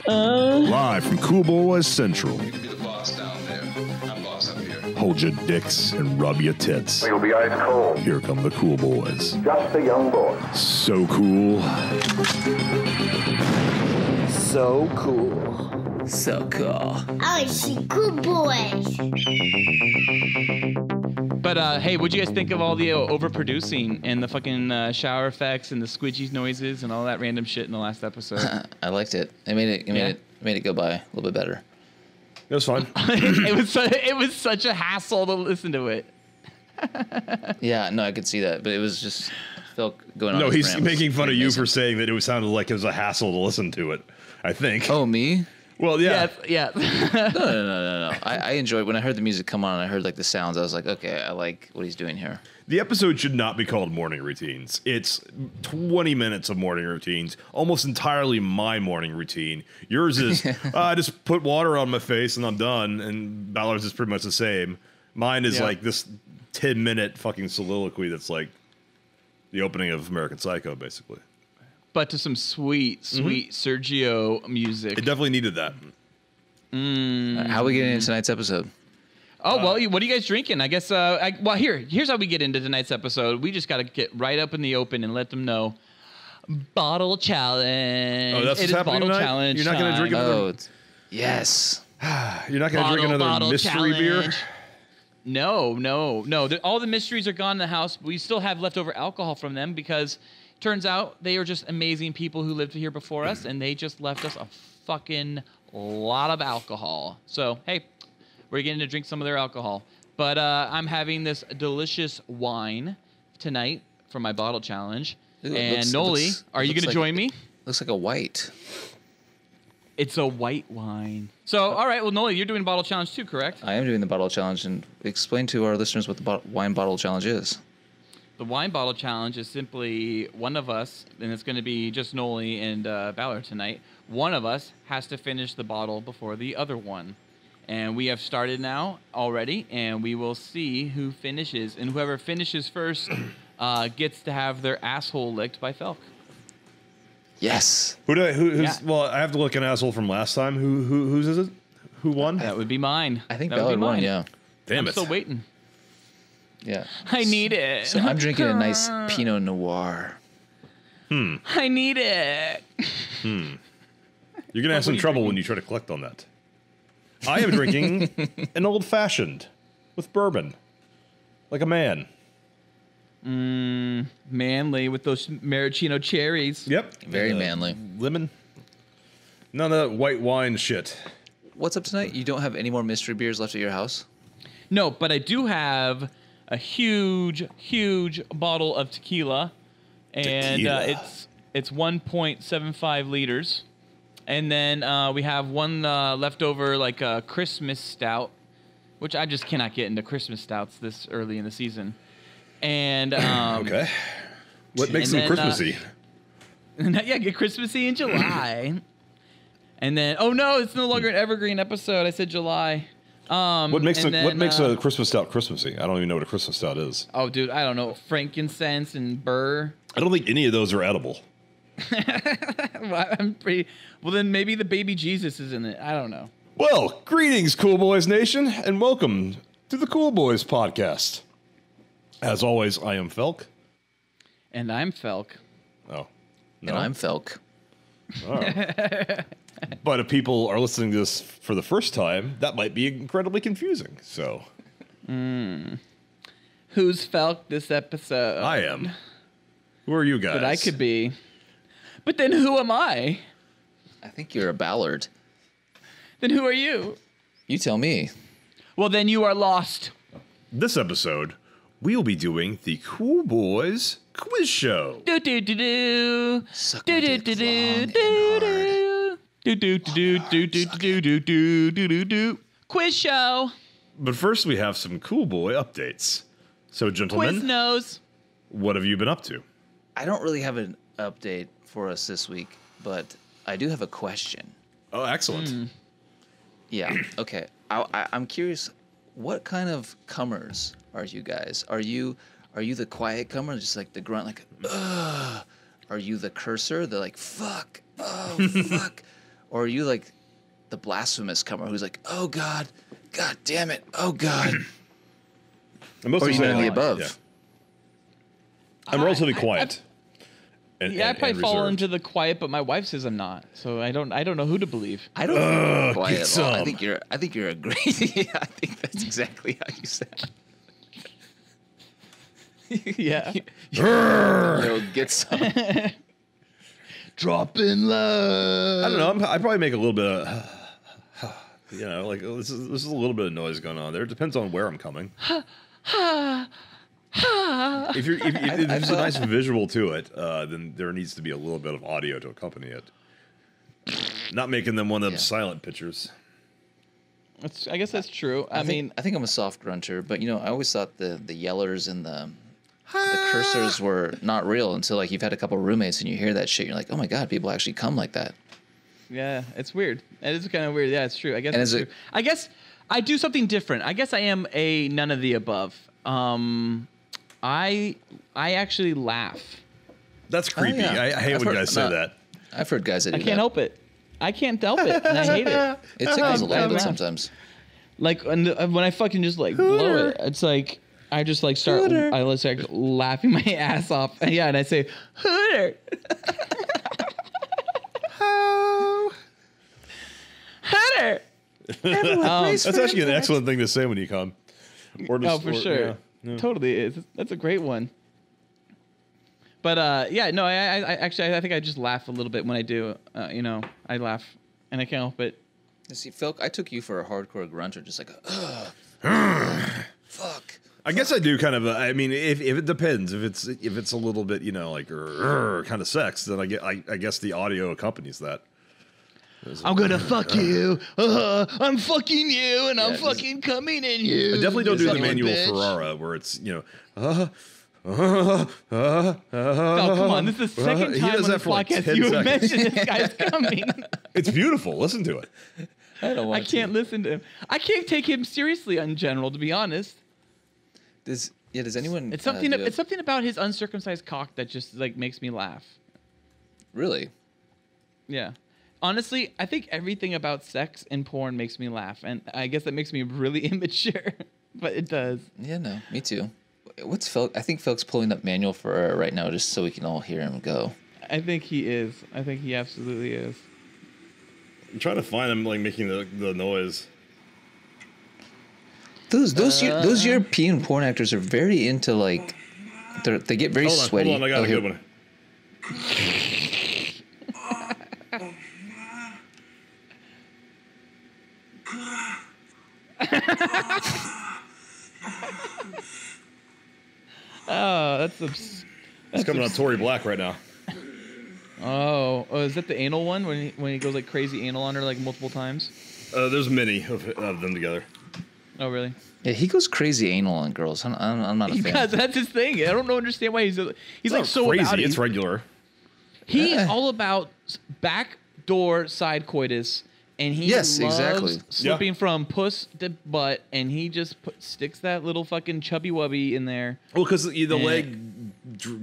Live from Cool Boys Central. You can be the boss down there. I'm boss up here. Hold your dicks and rub your tits. You'll be ice cold. Here come the Cool Boys. Just a young boy. So cool. So cool. So cool. I see cool boys. But hey, what'd you guys think of all the overproducing and the fucking shower effects and the squidgy noises and all that random shit in the last episode? I liked it. It made it go by a little bit better. It was fun. it was such a hassle to listen to it. Yeah, no, I could see that, but it was just felt going on. No, his he's rant. making fun of you Amazing. for saying that it sounded like it was a hassle to listen to it. I think. Oh, me? Well, yeah. Yeah. No. I enjoyed when I heard the music come on and I heard like the sounds. I was like, okay, I like what he's doing here. The episode should not be called Morning Routines. It's 20 minutes of morning routines, almost entirely my morning routine. Yours is, I just put water on my face and I'm done, and Ballard's is pretty much the same. Mine is like this 10-minute fucking soliloquy that's like the opening of American Psycho, basically. But to some sweet Sergio music. It definitely needed that. How are we getting into tonight's episode? Oh, well, what are you guys drinking? I guess, here's how we get into tonight's episode. We just got to get right up in the open and let them know. Bottle challenge. Oh, that's what's happening bottle tonight? challenge. You're not going to drink another... Yes. You're not going to drink another mystery beer? No. All the mysteries are gone in the house. We still have leftover alcohol from them because turns out they are just amazing people who lived here before us, and they just left us a fucking lot of alcohol. So, hey, we're getting to drink some of their alcohol. But I'm having this delicious wine tonight for my bottle challenge. Ooh, and Noli, are you going to join me? Looks like a white. It's a white wine. So, all right, well, Noli, you're doing bottle challenge too, correct? I am doing the bottle challenge, and explain to our listeners what the wine bottle challenge is. The wine bottle challenge is simply one of us, and it's going to be just Noli and Ballard tonight. One of us has to finish the bottle before the other one. And we have started now already, and we will see who finishes. And whoever finishes first gets to have their asshole licked by Felk. Yes. Well, I have to look an asshole from last time. Whose is it? Who won? That would be mine. I think That would Ballard be won, mine. yeah. Damn I'm it. still waiting. Yeah. I need it. So I'm drinking a nice Pinot Noir. I need it. You're going to have some trouble when you try to collect on that. I am drinking an old-fashioned with bourbon. Like a man. Manly with those maraschino cherries. Yep. Very manly. Lemon. None of that white wine shit. What's up tonight? You don't have any more mystery beers left at your house? No, but I do have a huge bottle of tequila, and it's 1.75 liters. And then we have one leftover, like a Christmas stout, which I just cannot get into Christmas stouts this early in the season. And Okay. What makes them Christmassy? Yeah, get Christmassy in July. And then, oh no, it's no longer an evergreen episode. I said July. What makes a Christmas stout Christmassy? I don't even know what a Christmas stout is. Oh, dude, I don't know. Frankincense and burr. I don't think any of those are edible. Well, then maybe the baby Jesus is in it. I don't know. Well, greetings, Cool Boys Nation, and welcome to the Cool Boys Podcast. As always, I am Felk. And I'm Felk. Oh. No? And I'm Felk. Oh. But if people are listening to this for the first time, that might be incredibly confusing. So, Who's Felk this episode? I am. Who are you guys? But I could be. But then who am I? I think you're a Ballard. Then who are you? You tell me. Well, then you are lost. This episode, we will be doing the Cool Boys Quiz Show. Do do do do. Suck Do my do dick do long do and do do do do do do do do do do do do do. Quiz show. But first, we have some Cool Boy updates. So, Quiz gentlemen, knows. what have you been up to? I don't really have an update for us this week, but I do have a question. Oh, excellent. Yeah. Okay. I'm curious. What kind of cummers are you guys? Are you the quiet comer, just like the grunt, like ugh, are you the cursor? They're like, fuck, oh, fuck. Or are you like the blasphemous comer who's like, oh, God, God damn it, oh, God. I'm mostly Or even in the above. Yeah. I'm relatively quiet. I probably fall reserved. into the quiet, but my wife says I'm not. So I don't know who to believe. I don't think you're quiet get at all. I some. think you're a great. Yeah, I think that's exactly how you said it. Yeah. Yo, get some. Dropping love. I don't know. I probably make a little bit of, like this is a little bit of noise going on there. It depends on where I'm coming. If there's a nice visual to it, then there needs to be a little bit of audio to accompany it. Not making them one of them silent pictures. I guess that's true. I mean, I think I'm a soft grunter, but I always thought the yellers and the cursors were not real until like you've had a couple roommates and you hear that shit. You're like, oh my God, people actually come like that. yeah, it's weird. It is kind of weird. Yeah, it's true. I guess. And It's true. I guess I do something different. I guess I am a none of the above. I actually laugh. That's creepy. yeah. I hate I've when heard- guys say that. I've heard guys that do I can't that. help it. I can't help it, and I hate it. It tickles a little bit laugh. sometimes. Like when I fucking just like blow it, it's like I just like start. I just start laughing my ass off. Yeah, and I say Hooter. Hooter. That's actually an excellent thing to say when you come. Or just, Oh, for sure. yeah. Totally is. That's a great one. But I actually think I just laugh a little bit when I do. I laugh and I can't help it. See, Phil, I took you for a hardcore grunter, just like, fuck. I guess I do kind of. I mean, if it depends, if it's a little bit, like kind of sex, then I guess the audio accompanies that. I'm gonna fuck you. I'm fucking you, and I'm Yeah, fucking coming in you. I definitely don't do the Son of a Manuel bitch. Ferrara where it's Oh, come on. This is the second He time does on that this for like podcast 10 you have seconds. mentioned this guy's coming. It's beautiful. Listen to it. I don't want I can't listen to him. I can't take him seriously in general, to be honest. Does anyone? It's something. do it? It's something about his uncircumcised cock that just like makes me laugh. Really? Yeah. Honestly, I think everything about sex and porn makes me laugh, and I guess that makes me really immature, but it does. Yeah, no, me too. What's Phil? I think Phil's pulling up Manuel Ferrara right now, just so we can all hear him go. I think he is. I think he absolutely is. I'm trying to find him like making the noise. Those European porn actors are very into like, they get very sweaty. Hold on, I got Oh, a here- good one. Oh, that's It's coming on Tory Black right now. Oh, is that the anal one when he goes like crazy anal on her like multiple times? There's many of them together. Oh, really? Yeah, he goes crazy anal on girls. I'm not a He fan. does. That's his thing. I don't understand why he's like Not so crazy. about it. It's regular. He is all about backdoor side coitus, and he Yes, loves exactly. slipping from puss to butt, and he just sticks that little fucking chubby wubby in there. Well, because the Yeah. leg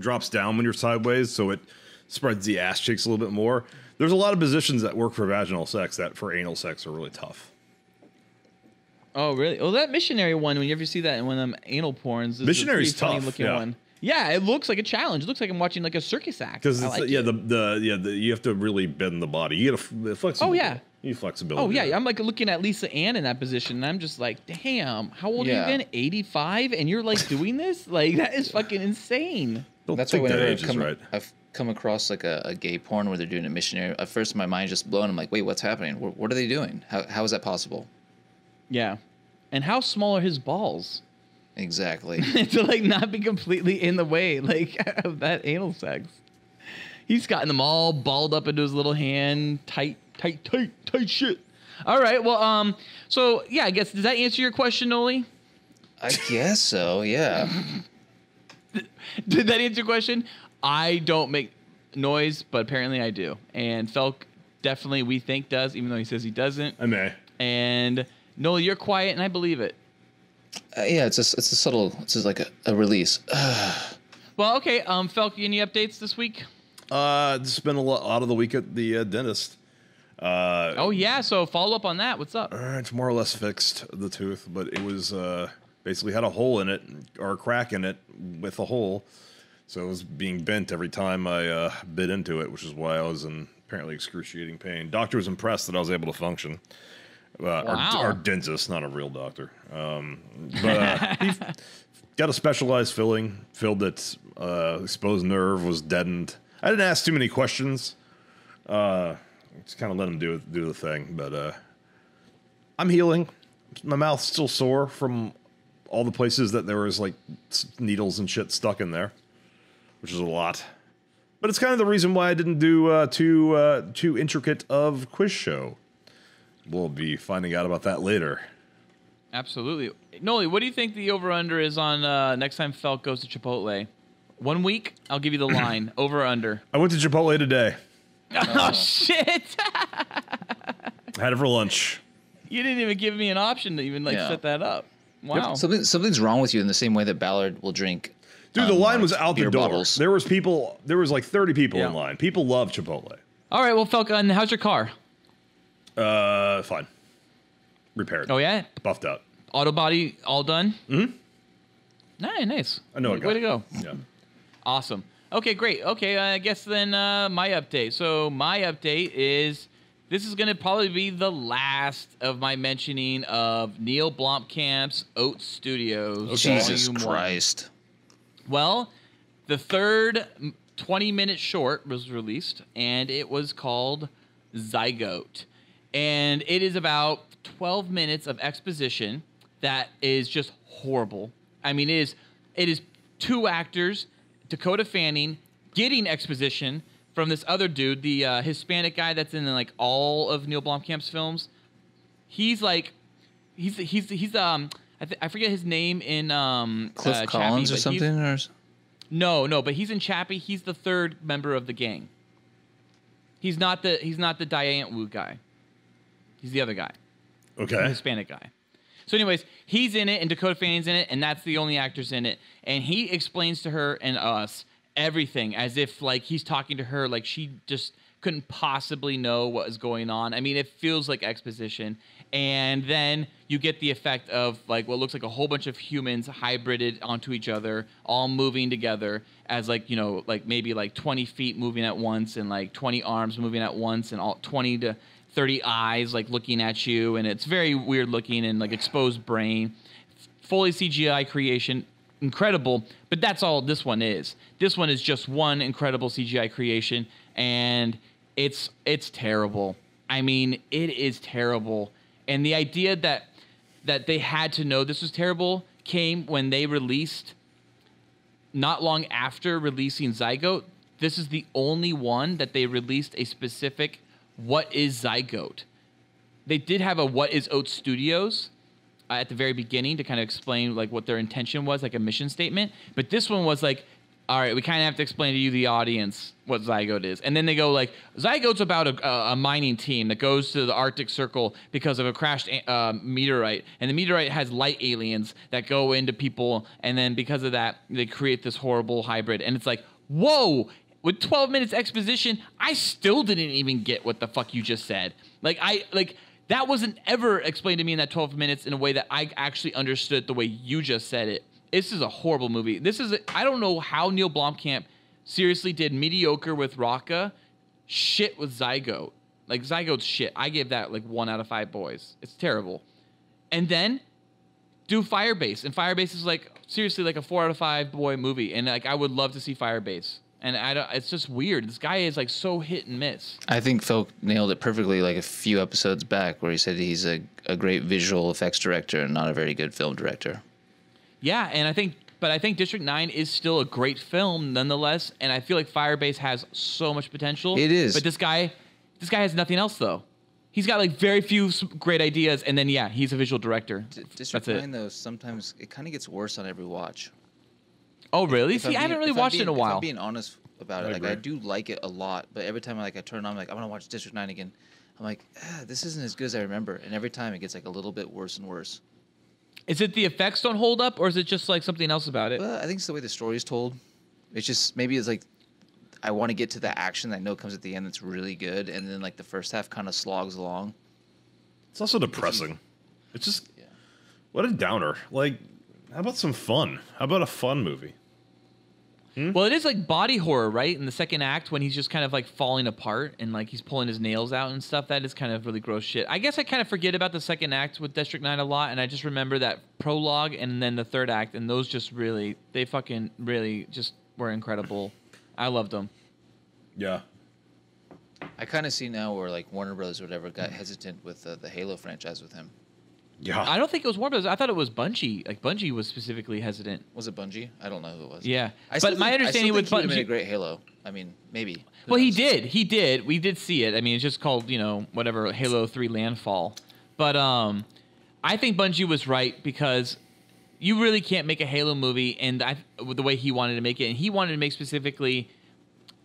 drops down when you're sideways, so it spreads the ass cheeks a little bit more. There's a lot of positions that work for vaginal sex that for anal sex are really tough. Oh, really? Well, that missionary one, when you ever see that in one of them anal porns, is Missionary's a pretty funny tough, looking yeah. one. Yeah, it looks like a challenge. It looks like I'm watching like a circus act. Because I like it. you have to really bend the body. You get a flexibility. Oh, yeah. You need flexibility. Oh yeah, I'm like looking at Lisa Ann in that position, and I'm just like, damn, how old are Yeah. you again? 85, and you're like doing this? Like that is fucking insane. Don't That's why think that whenever age is right. I've come across like a gay porn where they're doing a missionary, at first my mind just blown. I'm like, wait, what's happening? What are they doing? How is that possible? Yeah, and how small are his balls Exactly. to like not be completely in the way like of that anal sex? He's gotten them all balled up into his little hand, tight shit. All right, well, so yeah, I guess does that answer your question, Noli? I guess so. Yeah. Did that answer your question? I don't make noise, but apparently I do. And Felk definitely, we think, does, even though he says he doesn't. I may. And Noel, you're quiet, and I believe it. Yeah, it's a subtle. It's just like a release. Well, okay. Felk, any updates this week? Just been a lot out of the week at the dentist. Oh yeah, so follow up on that. What's up? It's more or less fixed, the tooth, but it was basically had a hole in it, or a crack in it with a hole. So it was being bent every time I bit into it, which is why I was in apparently excruciating pain. Doctor was impressed that I was able to function. Wow. Our dentist, not a real doctor. But he got a specialized filling, filled its exposed nerve, was deadened. I didn't ask too many questions. Just kind of let him do the thing. But I'm healing. My mouth's still sore from all the places that there was like needles and shit stuck in there, which is a lot. But it's kind of the reason why I didn't do too intricate of quiz show. We'll be finding out about that later. Absolutely. Noli, what do you think the over-under is on next time Felk goes to Chipotle? 1 week? I'll give you the line. Over or under? I went to Chipotle today. Oh, shit. I had it for lunch. You didn't even give me an option to even set that up. Wow. Something's wrong with you in the same way that Ballard will drink. Dude, the line was out the beer door. bottles. There was like 30 people in line. People love Chipotle. All right, well, Felk, how's your car? Fine. Repaired. Oh, yeah? Buffed out. Auto body all done? Mm-hmm. Nice. I know. Way to go. Yeah. Awesome. Okay, great. Okay, I guess then my update. So my update is this is going to probably be the last of my mentioning of Neil Blomkamp's Oat Studios. Jesus Volume 1. Christ. Well, the third 20-minute short was released, and it was called Zygote. And it is about 12 minutes of exposition that is just horrible. I mean, it is two actors, Dakota Fanning, getting exposition from this other dude, the Hispanic guy that's in like all of Neil Blomkamp's films. He's like, I forget his name in Cliff Collins Chappie, or something, or no, but he's in Chappie. He's the third member of the gang. He's not the Diane Wu guy. He's the other guy. Okay. The Hispanic guy. So anyways, he's in it and Dakota Fanning's in it, and that's the only actors in it. And he explains to her and us everything as if like he's talking to her like she just couldn't possibly know what is going on. I mean, it feels like exposition. And then you get the effect of like what looks like a whole bunch of humans hybrided onto each other, all moving together as like, you know, like maybe like 20 feet moving at once and like 20 arms moving at once and all 20 to 30 eyes like looking at you. And it's very weird looking and like exposed brain, fully CGI creation. Incredible, but that's all this one is. This one is just one incredible CGI creation, and it's terrible. I mean, it is terrible. And the idea that they had to know this was terrible came when they released, not long after releasing Zygote. This is the only one that they released a specific what is Zygote. They did have a What is Oat Studios at the very beginning to kind of explain like what their intention was, like a mission statement. But this one was like, all right, we kind of have to explain to you, the audience, what Zygote is. And then they go like, Zygote's about a mining team that goes to the Arctic Circle because of a crashed meteorite. And the meteorite has light aliens that go into people. And then because of that, they create this horrible hybrid. And it's like, whoa, with 12 minutes exposition, I still didn't even get what the fuck you just said. That wasn't ever explained to me in that 12 minutes in a way that I actually understood the way you just said it. This is a horrible movie. I don't know how Neil Blomkamp seriously did mediocre with Rocka, shit with Zygote. Like, Zygote's shit. I gave that, 1 out of 5 boys. It's terrible. And then do Firebase. And Firebase is, seriously, a 4 out of 5 boy movie. And, I would love to see Firebase. And it's just weird. This guy is so hit and miss. I think Phil nailed it perfectly a few episodes back where he said he's a great visual effects director and not a very good film director. Yeah, and I think District 9 is still a great film nonetheless, and I feel like Firebase has so much potential. It is. But this guy has nothing else though. He's got very few great ideas, and then he's a visual director. District 9 though, sometimes it kind of gets worse on every watch. Oh, really? See, I haven't really watched it in a while. If I'm being honest about it, I do like it a lot, but every time I turn it on, I'm like, I want to watch District 9 again. I'm like, this isn't as good as I remember, and every time it gets a little bit worse and worse. Is it the effects don't hold up, or is it just something else about it? Well, I think it's the way the story is told. It's just maybe it's I want to get to the action that I know comes at the end that's really good, and then like the first half kind of slogs along. It's also depressing. It's just Yeah. what a downer. Like, how about some fun? How about a fun movie? Well, it is like body horror, right? In the second act, when he's just kind of like falling apart and like he's pulling his nails out and stuff, that is kind of really gross shit. I guess I kind of forget about the second act with District 9 a lot, and I just remember that prologue and then the third act, and those just really, they fucking really just were incredible. I loved them. Yeah. I kind of see now where like Warner Brothers or whatever got hesitant with the Halo franchise with him. Yeah. I don't think it was Warner Brothers. I thought it was Bungie. Like Bungie was specifically hesitant. Was it Bungie? I don't know who it was. Yeah, I still but my think- understanding I with still think he would've made a Bungie. great Halo. I mean, maybe. Who Well, he knows? did. He did. We did see it. I mean, it's just called, whatever, Halo 3 Landfall. But I think Bungie was right because you really can't make a Halo movie and with the way he wanted to make it. And he wanted to make specifically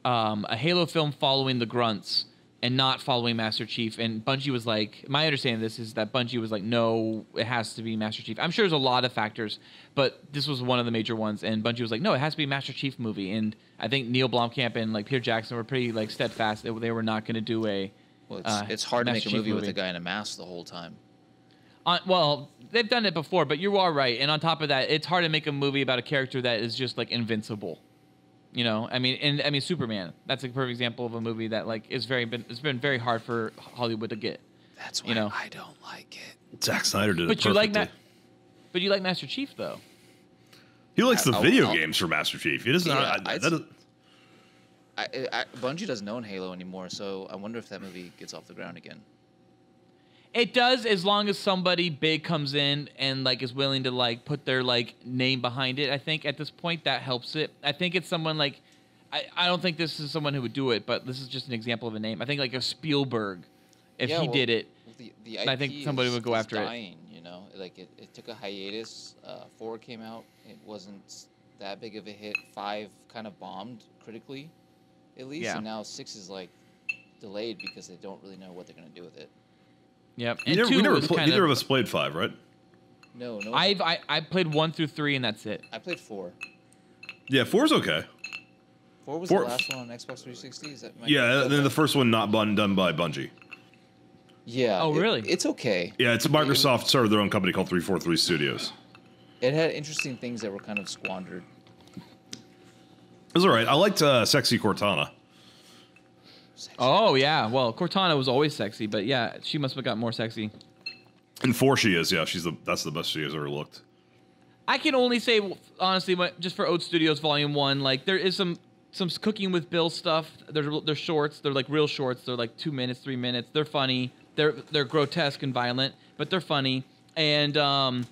a Halo film following the Grunts and not following Master Chief. And Bungie was like, my understanding of this is that Bungie was like, no, it has to be Master Chief. I'm sure there's a lot of factors, but this was one of the major ones. And Bungie was like, no, it has to be a Master Chief movie. And I think Neil Blomkamp and like Peter Jackson were pretty like steadfast that they were not going to do a. Well, it's hard to Master make a Chief movie with a guy in a mask the whole time. Well, they've done it before, but you are right. And on top of that, it's hard to make a movie about a character that is just like invincible. I mean, Superman. That's a perfect example of a movie that like it's been very hard for Hollywood to get. That's why I don't like it. Zack Snyder did it But perfectly. you like Master Chief though. He likes the I'll- video I'll- games for Master Chief. He doesn't. Yeah, that Bungie doesn't own Halo anymore, so I wonder if that movie gets off the ground again. It does, as long as somebody big comes in and like is willing to like put their like name behind it. I think at this point that helps it. I think it's someone like I don't think this is someone who would do it, but this is just an example of a name. I think like a Spielberg, if he did it, the I think IP somebody would go after it. dying, Like it took a hiatus. 4 came out. It wasn't that big of a hit. 5 kind of bombed critically, at least. Yeah. And now 6 is like delayed because they don't really know what they're gonna do with it. Yep. we And never, 2 we never was played, kind neither of, of us played 5, right? No. I played 1 through 3 and that's it. I played 4. Yeah, 4's okay. 4 was 4 the last one on Xbox 360. Is that Yeah, and then the first one not done by Bungie. Yeah. Oh, really? It's okay. Yeah, it's Microsoft started their own company called 343 Studios. It had interesting things that were kind of squandered. It was all right. I liked Sexy Cortana. Oh yeah. Well, Cortana was always sexy, but yeah, she must have got more sexy. In 4 she is, yeah. That's the best she has ever looked. I can only say honestly, just for Oat Studios Volume 1, like there is some Cooking with Bill stuff. They're shorts. They're like real shorts. They're like 2 minutes, 3 minutes. They're funny. They're grotesque and violent, but they're funny. And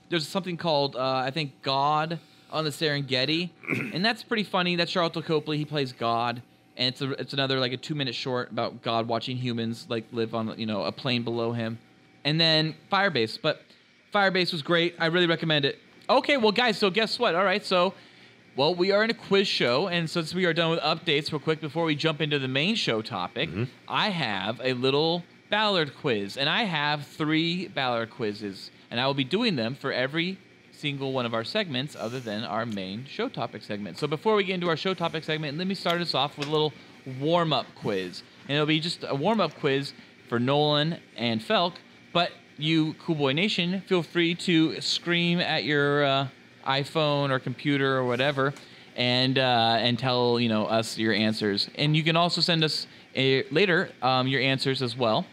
there's something called I think God on the Serengeti, and that's pretty funny. That's Charlton Copley. He plays God, and it's another like a 2-minute short about God watching humans like live on a plane below him. And then Firebase, but Firebase was great. I really recommend it. Okay, well guys, so guess what? All right, so. Well, we are in a quiz show, and since we are done with updates real quick before we jump into the main show topic, I have a little Ballard quiz, and I have 3 Ballard quizzes, and I will be doing them for every single one of our segments other than our main show topic segment. So before we get into our show topic segment, let me start us off with a little warm-up quiz, and it'll be just a warm-up quiz for Nolan and Felk, but you, Cool Boy Nation, feel free to scream at your iPhone or computer or whatever, and tell us your answers. And you can also send us later your answers as well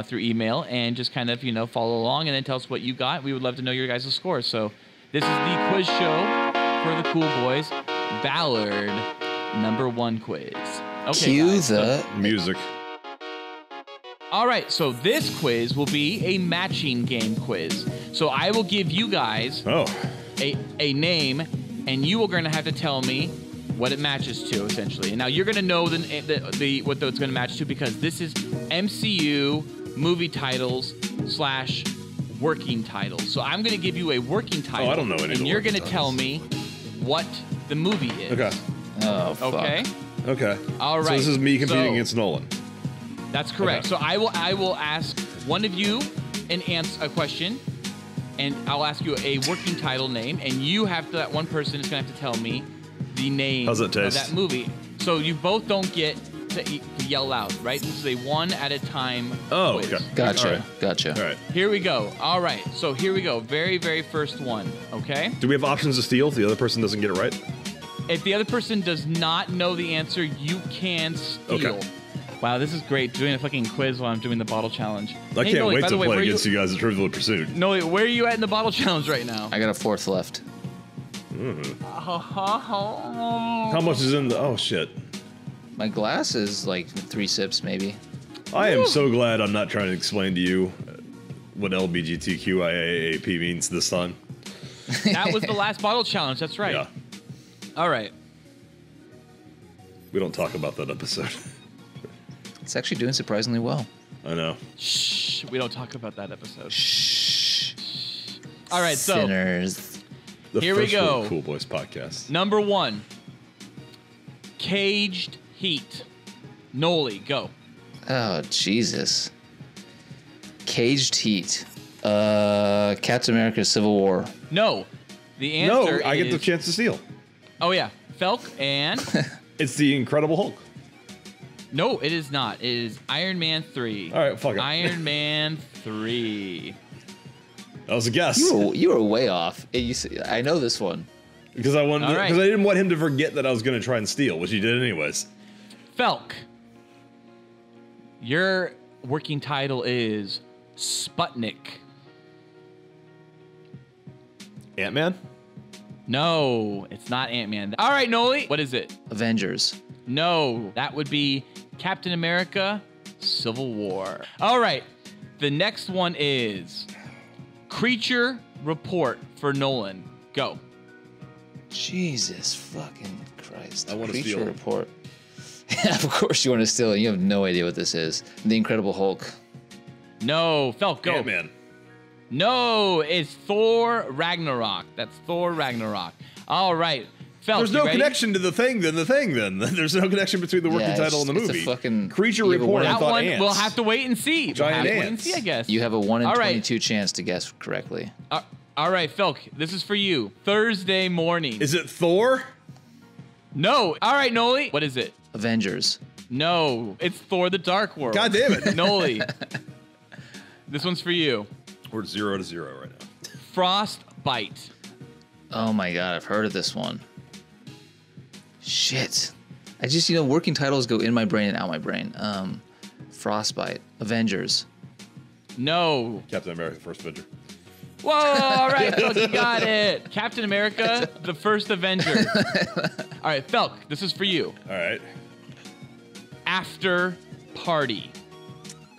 through email, and just kind of follow along and then tell us what you got. We would love to know your guys' scores. So this is the quiz show for the Cool Boys, Ballard #1 quiz. Okay, Cue guys, the Music. all right, so this quiz will be a matching game quiz. So I will give you guys Oh. a name, and you are going to have to tell me what it matches to, essentially. And now you're going to know what it's going to match to, because this is MCU movie titles / working titles. So I'm going to give you a working title. I don't know any of and the you're working going to tell me what the movie is. Okay. Oh, fuck. Okay. Okay. All right. So this is me competing So- against Nolan. That's correct. Okay. So I will ask one of you a question, and I'll ask you a working title name, and that one person is going to have to tell me the name How's that of taste? that movie. So you both don't get to yell out, right? This is a one at a time quiz. Okay. Gotcha. All right. Gotcha. All right. Here we go. All right. So here we go. Very, very first one. Okay. Do we have options to steal if the other person doesn't get it right? If the other person does not know the answer, you can steal. Okay. Wow, this is great. Doing a fucking quiz while I'm doing the bottle challenge. I can't Noli, wait by to the way, play where against you guys at Trivial Pursuit. Noli, where are you at in the bottle challenge right now? I got a fourth left. How much is in the... Oh, shit. My glass is like 3 sips, maybe. I am so glad I'm not trying to explain to you what LBGTQIAAP means this time. That was the last bottle challenge. That's right. Yeah. All right. We don't talk about that episode. It's actually doing surprisingly well. I know. Shh. We don't talk about that episode. Shh. All right. So Sinners. The Here we first go. Cool Boys podcast. number 1, Caged Heat. Noli, go. Oh, Jesus. Caged Heat. Captain America Civil War. No. The No, answer I get the is- chance to steal. Oh yeah, Felk and It's the Incredible Hulk. no, it is not. It is Iron Man 3. All right, fuck it. Iron Man 3. That was a guess. You were way off. I know this one. Because I wanted All right. because I didn't want him to forget that I was going to try and steal, which he did anyways. Felk. Your working title is Sputnik. Ant-Man? No, it's not Ant-Man. All right, Noli. What is it? Avengers. No, that would be Captain America Civil War. All right. The next one is Creature Report for Nolan. Go. Jesus fucking Christ. I wanna Creature steal. Report. Of course you want to steal it. You have no idea what this is. The Incredible Hulk. No, Felk, go. Ant-Man. No, it's Thor Ragnarok. That's Thor Ragnarok. All right. Felk, There's you no ready? connection to the thing then. There's no connection between the working Yeah, title and the it's a movie. fucking- Creature you ever Report, won I That thought one, ants. we'll have to wait and see. We'll Giant have to wait ants. and see, I guess. You have a 1 in All right. 22 chance to guess correctly. All right, Felk, this is for you. Thursday morning. Is it Thor? No. All right, Noli. What is it? Avengers. No, it's Thor the Dark World. God damn it. Noli. This one's for you. We're 0-0 right now. Frostbite. Oh my god, I've heard of this one. Shit. I just, working titles go in my brain and out my brain. Frostbite. Avengers. No. Captain America, First Avenger. Whoa, all right, Felk, you got it. Captain America, the first Avenger. All right, Felk, this is for you. All right. After Party.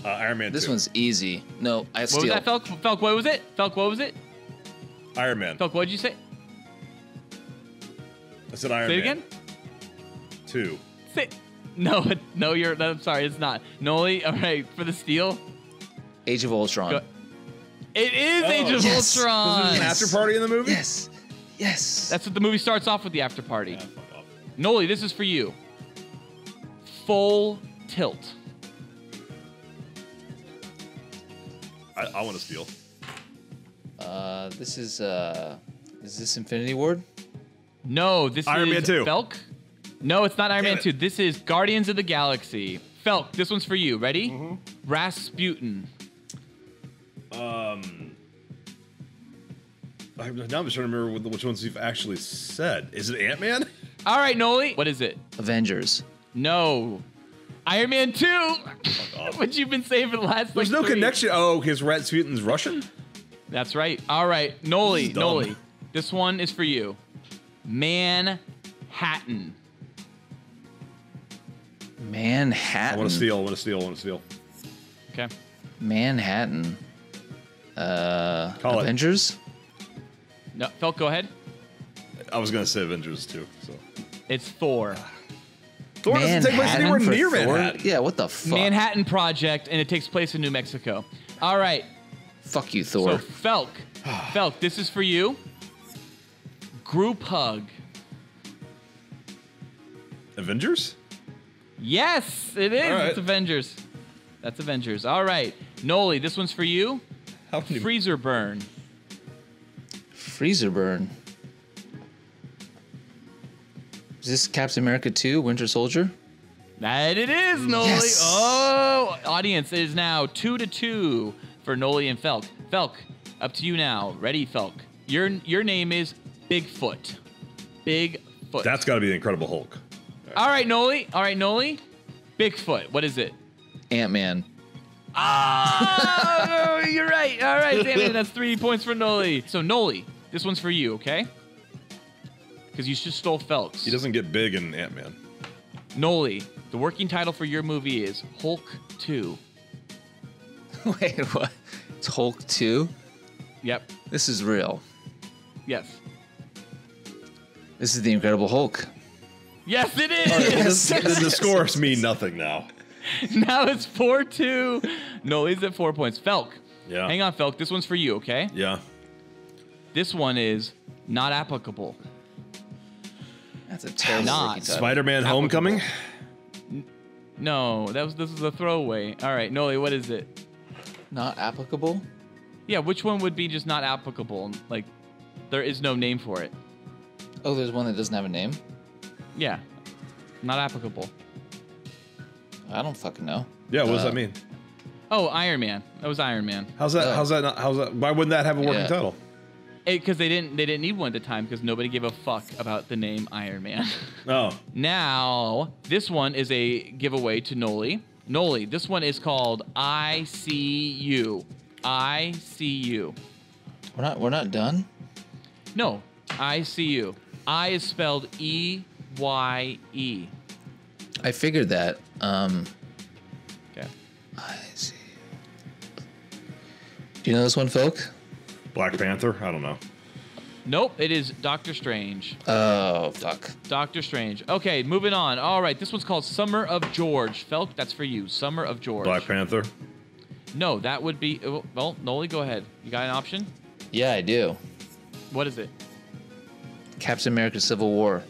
Iron Man 2. This one's easy. No, I What steal. was that, Felk? Felk, what was it? Felk, what was it? Iron Man. Felk, what did you say? I said Iron Say it Man. again? 2. Say No, I'm sorry, it's not. Noli, all right, for the steal. Age of Ultron. Go- It is Age of Yes. Ultron. There's an after party in the movie? Yes. Yes. That's what the movie starts off with, the after party. Yeah, fuck off. Noli, this is for you. Full Tilt. I want to steal. This is this Infinity Ward? No, this Iron is Man 2. Felk. No, it's not Iron Damn Man it. 2. This is Guardians of the Galaxy. Felk, this one's for you. Ready? Mm-hmm. Rasputin. Now I'm just trying to remember which ones you've actually said. Is it Ant-Man? All right, Noli. What is it? Avengers. No. Iron Man 2. off. What you've been saying for the last There's like, no 3. connection. Oh, because Rasputin's Russian? That's right. All right, Noli, This is dumb. Noli. This one is for you. Manhattan. Manhattan. I want to steal. Okay. Manhattan. Call it. Avengers? No, Felk, go ahead. I was going to say Avengers too. So It's Thor. Thor doesn't take place anywhere for near Thor? Manhattan. Yeah, what the fuck? Manhattan Project, and it takes place in New Mexico. All right. Fuck you, So Thor. Felk, this is for you. Group hug. Avengers? Yes, it is. All right. It's Avengers. That's Avengers. All right. Noli, this one's for you. How many? Freezer burn. Freezer burn. Is this Captain America 2, Winter Soldier? That it is, Noli. Yes. Oh, audience, it is now 2-2 for Noli and Felk. Felk, up to you now. Ready, Felk? Your name is Bigfoot. Bigfoot. That's got to be the Incredible Hulk. All right, Noli. Bigfoot. What is it? Ant-Man. Oh, you're right. All right, damn it. That's 3 points for Noli. So, Noli, this one's for you, okay? Because you just stole Felk's. He doesn't get big in Ant-Man. Noli, the working title for your movie is Hulk 2. Wait, what? It's Hulk 2? Yep. This is real. Yes. This is the Incredible Hulk. Yes, it is. The scores mean nothing now. Now it's 4-2. Noli's at 4 points. Felk. Yeah. Hang on, Felk. This one's for you, okay? Yeah. This one is not applicable. That's a terrible Not. working title. Spider-Man Homecoming? No, this is a throwaway. All right, Noli, what is it? Not applicable? Yeah, which one would be just not applicable? Like, there is no name for it. Oh, there's one that doesn't have a name? Yeah, not applicable. I don't fucking know. Yeah, what does that mean? Oh, Iron Man. That was Iron Man. How's that? Why wouldn't that have a working Yeah. title? Because they didn't need one at the time because nobody gave a fuck about the name Iron Man. Oh. Now, this one is a giveaway to Noli. Noli, this one is called I See You. I See You. We're not done? No, I See You. I is spelled E-Y-E. I figured that. Okay. I see. Do you know this one, folk? Black Panther? I don't know. Nope, it is Doctor Strange. Oh, fuck. Doctor Strange. Okay, moving on. All right, this one's called Summer of George. Felk, that's for you. Summer of George. Black Panther? No, that would be... Well, Noli, go ahead. You got an option? Yeah, I do. What is it? Captain America Civil War.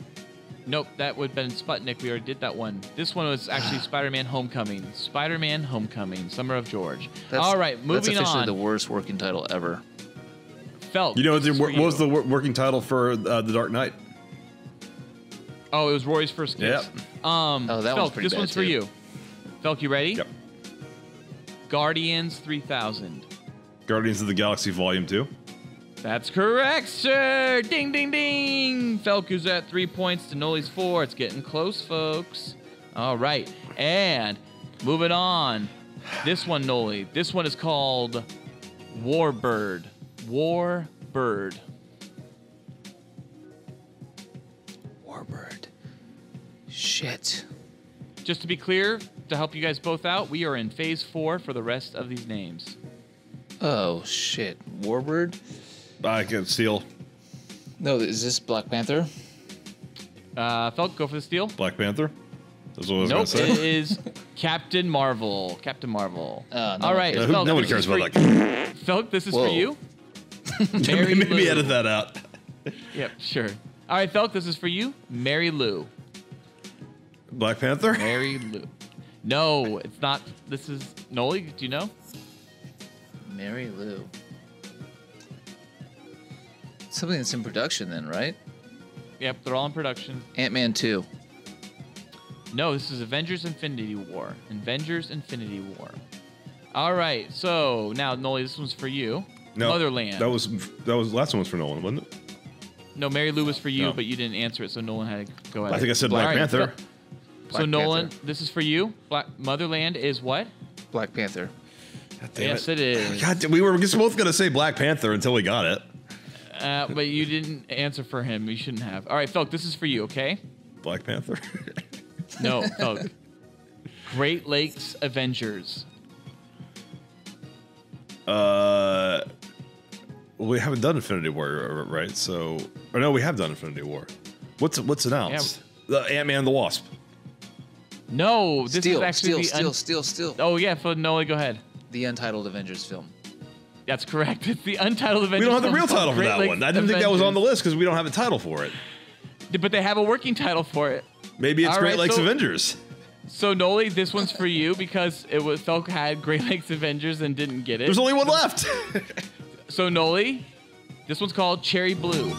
Nope, that would have been Sputnik. We already did that one. This one was actually Spider-Man Homecoming. Spider-Man Homecoming. Summer of George. All right, moving That's officially on. the worst working title ever. Felk. You know, this is what for was the working title for The Dark Knight? Oh, it was Roy's first kiss. Yep. Oh, that Felk, one's pretty this bad, one's for too. you. Felk, you ready? Yep. Guardians 3000. Guardians of the Galaxy Volume 2? That's correct, sir. Ding, ding, ding. Felk is at 3 points to Noli's 4. It's getting close, folks. All right. And moving on. This one, Noli. This one is called Warbird. Warbird. Warbird. Shit. Just to be clear, to help you guys both out, we are in phase 4 for the rest of these names. Oh, shit. Warbird? I can steal. No, is this Black Panther? Felk, go for the steal. Black Panther? That's what I was Nope, going it to say. is Captain Marvel. Captain Marvel. No All one right, cares. Felk, Nobody this cares is about for- that. Felk, this is Whoa. for you. Mary Maybe Lou. edit that out. Yep, sure. All right, Felk, this is for you. Mary Lou. Black Panther? Mary Lou. No, it's not. This is Noli. Do you know? Mary Lou. Something that's in production then, right? Yep, they're all in production. Ant-Man 2. No, this is Avengers Infinity War. Avengers Infinity War. All right, so now, Noli, this one's for you. No, Motherland. That was last one was for Nolan, wasn't it? No, Mary Lou was for you, No. but you didn't answer it, so Nolan had to go ahead. I think I said Black All right, Panther. So Black Nolan, Panther. this is for you. Motherland is what? Black Panther. God damn Yes, it is. God, we were just both going to say Black Panther until we got it. But you didn't answer for him. You shouldn't have. All right, Felk, this is for you, okay? Black Panther. No, Felk. Great Lakes Avengers. We haven't done Infinity War, right? So, or no, we have done Infinity War. What's announced? The Ant-Man and the Wasp. No, this is actually Steel. Oh yeah, so Nolan, go ahead. The Untitled Avengers film. That's correct. It's the Untitled Avengers. We don't have the film real called title for Great that Lakes one. I didn't think that was on the Avengers. list because we don't have a title for it. But they have a working title for it. Maybe it's All Great right, Lakes so- Avengers. So Noli, this one's for you because it was Felk had Great Lakes Avengers and didn't get it. There's only one left. So Noli, this one's called Cherry Blue.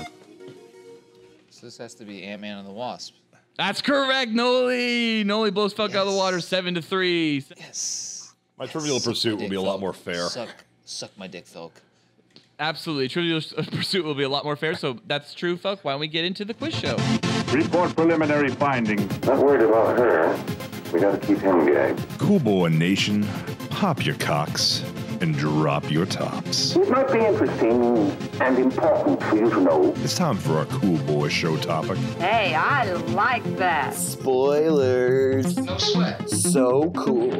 So this has to be Ant-Man and the Wasp. That's correct, Noli. Noli blows Felk out of the Yes. water 7-3. Yes. My Trivial Pursuit will be a lot more fair. Suck my dick, Felk. Absolutely. Trivial Pursuit will be a lot more fair. So that's true, Felk. Why don't we get into the quiz show? Report preliminary findings. Not worried about her. We gotta keep him gagged. Cool Boy Nation, pop your cocks and drop your tops. It might be interesting and important for you to know. It's time for our Cool Boy show topic. Hey, I like that. Spoilers. No sweat. So cool.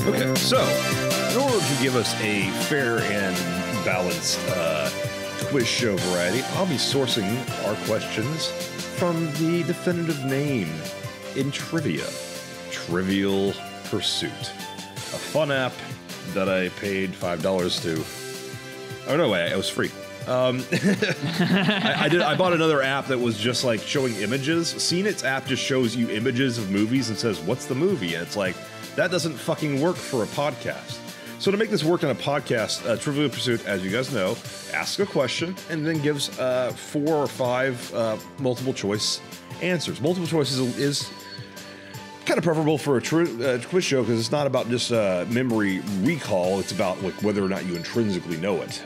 Okay, so in order to give us a fair and balanced quiz show variety, I'll be sourcing our questions from the definitive name in trivia, Trivial Pursuit, a fun app that I paid $5 to. Oh no, wait, it was free. I bought another app that was just like showing images. Seen It's app just shows you images of movies and says, "What's the movie?" And it's like, that doesn't fucking work for a podcast. So to make this work in a podcast, Trivial Pursuit, as you guys know, asks a question and then gives 4 or 5 multiple choice answers. Multiple choices is kind of preferable for a quiz show because it's not about just memory recall. It's about like whether or not you intrinsically know it.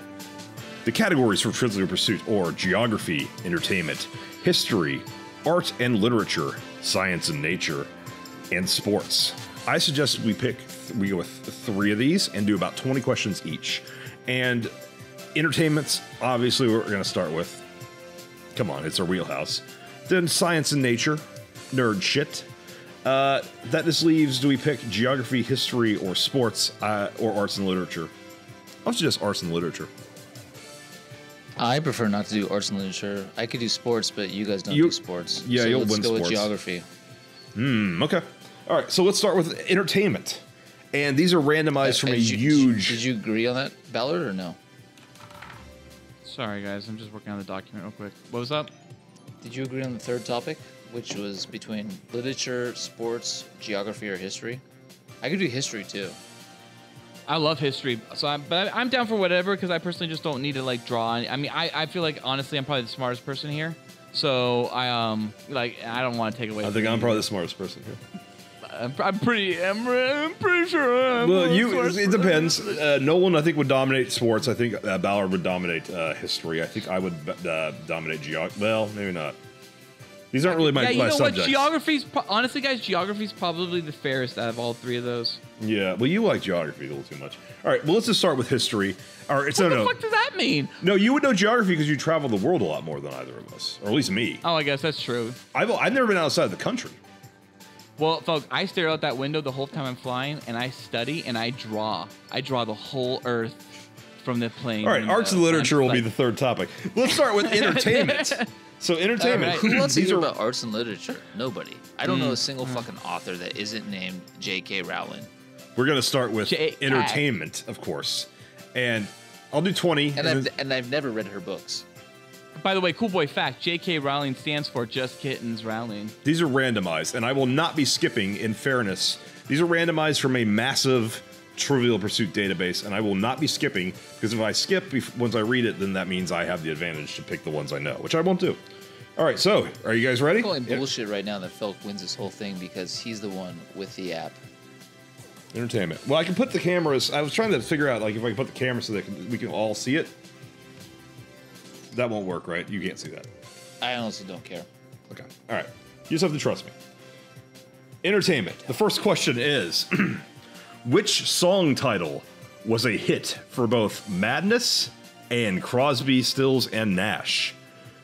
The categories for Trivial Pursuit are geography, entertainment, history, art and literature, science and nature, and sports. I suggest we go with 3 of these and do about 20 questions each. And entertainment's obviously what we're going to start with. Come on, it's our wheelhouse. Then science and nature, nerd shit. That just leaves, do we pick geography, history, or sports, or arts and literature? I'll suggest arts and literature. I prefer not to do arts and literature. I could do sports, but you guys don't do sports. Yeah, so you'll let's win go sports. with geography. Okay. All right, so let's start with entertainment. And these are randomized from a huge... Did you agree on that, Ballard, or no? Sorry, guys. I'm just working on the document real quick. What was up? Did you agree on the third topic, which was between literature, sports, geography, or history? I could do history, too. I love history, so I'm down for whatever because I personally just don't need to like draw. I mean, I feel like honestly I'm probably the smartest person here, so I don't want to take away. I think I'm probably the smartest person here. I'm pretty sure. It depends. Nolan, I think, would dominate sports. I think Ballard would dominate history. I think I would dominate geography. Well, maybe not. These aren't really my subjects. What? Geography's honestly, guys, geography's probably the fairest out of all 3 of those. Yeah, well, you like geography a little too much. All right, well, let's just start with history. All right, What the fuck does that mean? No, you would know geography because you travel the world a lot more than either of us, or at least me. Oh, I guess that's true. I've never been outside the country. Well, folks, I stare out that window the whole time I'm flying, and I study and I draw. I draw the whole Earth from the plane. All right, arts and literature will be the third topic. Let's start with entertainment. So entertainment. Right. Who wants to hear about arts and literature? Nobody. I don't know a single fucking author that isn't named J.K. Rowling. We're going to start with entertainment, of course. And I'll do 20. And I've never read her books. By the way, cool boy fact, J.K. Rowling stands for Just Kittens Rowling. These are randomized, and I will not be skipping, in fairness. These are randomized from a massive Trivial Pursuit database, and I will not be skipping, because if I skip once I read it, then that means I have the advantage to pick the ones I know, which I won't do. All right, so, are you guys ready? I'm calling bullshit right now that Felk wins this whole thing because he's the one with the app. Entertainment. Well, I can put the cameras. I was trying to figure out, like, if I can put the camera so that we can all see it. That won't work, right? You can't see that. I honestly don't care. Okay. All right. You just have to trust me. Entertainment. The first question is, which song title was a hit for both Madness and Crosby, Stills, and Nash?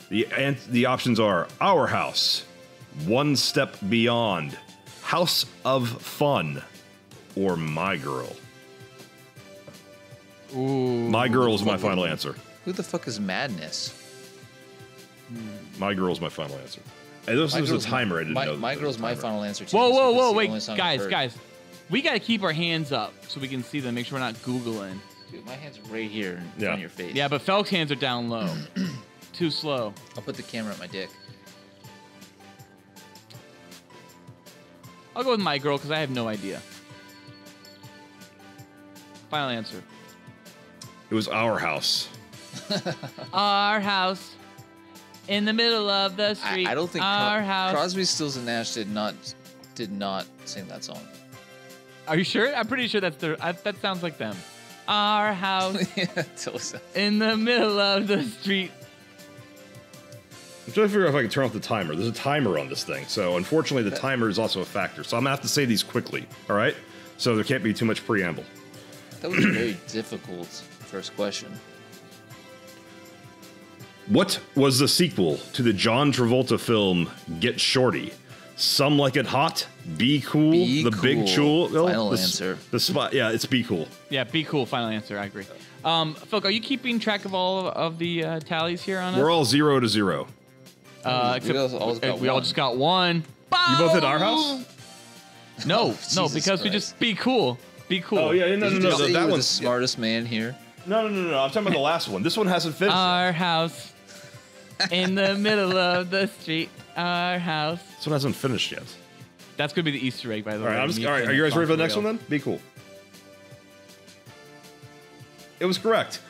The options are Our House, One Step Beyond, House of Fun, or My Girl. Ooh. My Girl is my final answer. Who the fuck is Madness? My Girl is my final answer. And this was a timer. I didn't know. My Girl's my final answer too. Whoa, wait, guys. We got to keep our hands up so we can see them. Make sure we're not Googling. Dude, my hand's right here in front of your face. Yeah, but Felk's hands are down low. Too slow. I'll put the camera at my dick. I'll go with My Girl because I have no idea. Final answer. It was Our House. Our house in the middle of the street. I don't think our house. Crosby, Stills and Nash did not sing that song. Are you sure? I'm pretty sure that's that sounds like them. Our house Yeah, tell us that. in the middle of the street. I'm trying to figure out if I can turn off the timer. There's a timer on this thing, so unfortunately the timer is also a factor. So I'm gonna have to say these quickly, all right? So there can't be too much preamble. That was a very difficult first question. What was the sequel to the John Travolta film Get Shorty? Some Like It Hot, Be Cool, Be The Big Cool. Chul. Final answer. The spot, yeah, it's Be Cool. Yeah, be cool. Final answer. I agree. Phil, are you keeping track of all of the tallies here on us? We're all 0-0. Except we all just got one. You both at Our House? No, Jesus because we Christ. just be cool. Be cool. Oh yeah, no. Did you say you That were the one's smartest man here. no. I'm talking about the last one. This one hasn't finished. Our house in the middle of the street. Our house. This one hasn't finished yet. That's gonna be the Easter egg, by the All way. right, all right. Are you guys ready for the next one then? Be cool. It was correct.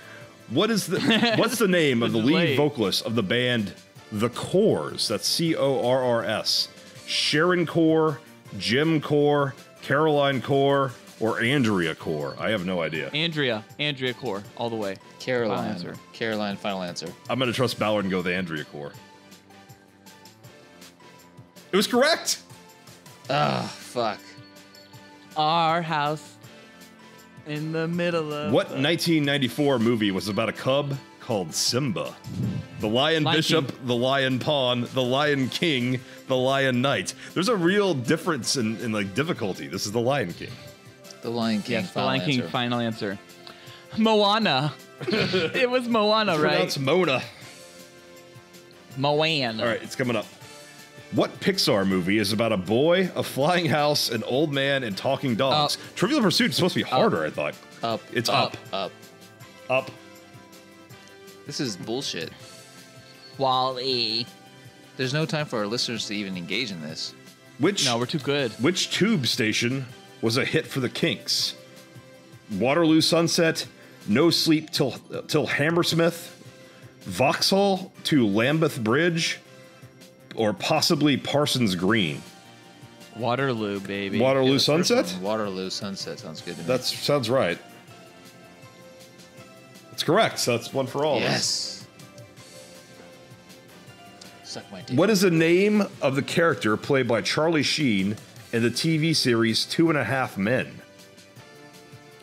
What's the name of the lead Delayed. vocalist of the band The Corrs? That's Corrs. Sharon Corr, Jim Corr, Caroline Corr, or Andrea Corr? I have no idea. Andrea Core, all the way. Caroline. Final answer. Caroline, final answer. I'm gonna trust Ballard and go with Andrea Corr. It was correct. Ah, fuck. Our house in the middle of What 1994 movie was about a cub called Simba? The Lion Lion Bishop, King. the Lion Pawn, the Lion King, the Lion Knight. There's a real difference in like difficulty. This is the Lion King. The Lion King, Yes, the final Lion King. answer. Final answer. Moana. It was Moana, right? Pronounce Mona. Moana. All right, it's coming up. What Pixar movie is about a boy, a flying house, an old man, and talking dogs? Trivial Pursuit is supposed to be harder, I thought. Up. It's up. Up. Up. This is bullshit. Wall-E. There's no time for our listeners to even engage in this. Which No, we're too good. Which tube station was a hit for the Kinks? Waterloo Sunset, No Sleep Till Hammersmith, Vauxhall to Lambeth Bridge, or possibly Parsons Green? Waterloo, baby. Waterloo The first Sunset? one, Waterloo Sunset sounds good to me. That sounds right. That's correct. So that's one for all. of us. Yes. Suck my dick. What is the name of the character played by Charlie Sheen in the TV series 2.5 Men?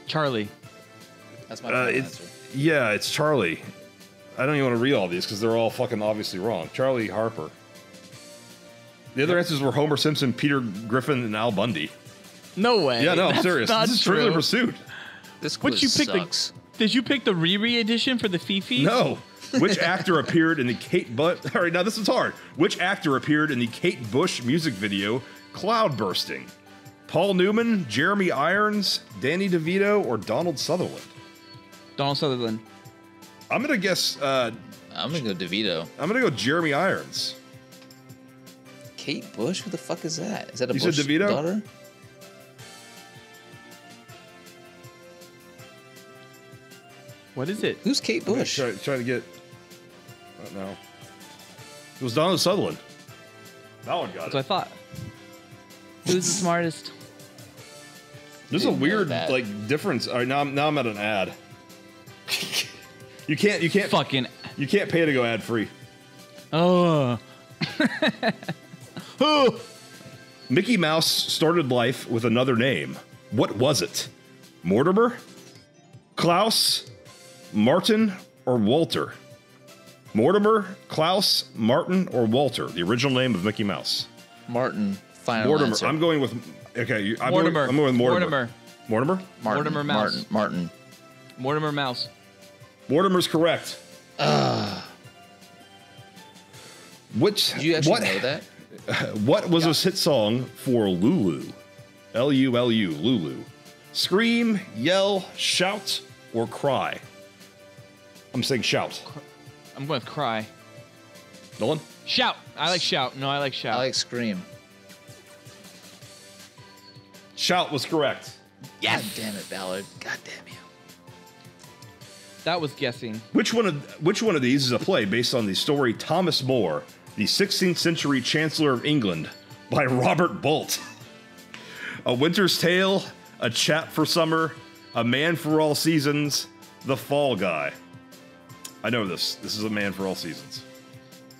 Charlie. That's my final It's answer. yeah, it's Charlie. I don't even want to read all these because they're all fucking obviously wrong. Charlie Harper. The other answers were Homer Simpson, Peter Griffin, and Al Bundy. No way. Yeah, no, I'm That's serious. not This is Trivial true. Pursuit. This quiz What you pick sucks. Did you pick the Riri edition for the Fifi? No. Which actor appeared in the Kate Bush? All right, now this is hard. Which actor appeared in the Kate Bush music video "Cloud Bursting"? Paul Newman, Jeremy Irons, Danny DeVito, or Donald Sutherland? Donald Sutherland. I'm gonna guess. I'm gonna go DeVito. I'm gonna go Jeremy Irons. Kate Bush? Who the fuck is that? Is that a You said Bush DeVito? daughter? What is it? Who's Kate Bush? Trying to get. No. It was Donald Sutherland. That one got That's what I thought. Who's the smartest? There's a Didn't know weird that. like difference. All right, now I'm at an ad. You can't Fucking. you can't pay to go ad free. Oh. Mickey Mouse started life with another name. What was it? Mortimer, Klaus, Martin, or Walter? Mortimer, Klaus, Martin, or Walter? The original name of Mickey Mouse. Martin. Final Mortimer. answer. I'm going with. Okay, I'm Mortimer. I'm going with Mortimer. Mortimer. Mortimer. Mortimer Mouse. Martin. Mortimer Mouse. Mortimer's correct. Which? Did you actually what, know that? What was a hit song for Lulu? Lulu. Lulu. Scream, yell, shout, or cry? I'm saying shout. I'm going with cry. Nolan? Shout. I like shout. No, I like shout. I like Scream. Shout was correct. God damn it, Ballard. God damn you. That was guessing. Which one of these is a play based on the story Thomas More, the 16th century Chancellor of England, by Robert Bolt? A Winter's Tale, A Chap for Summer, A Man for All Seasons, The Fall Guy. I know this. This is A Man for All Seasons.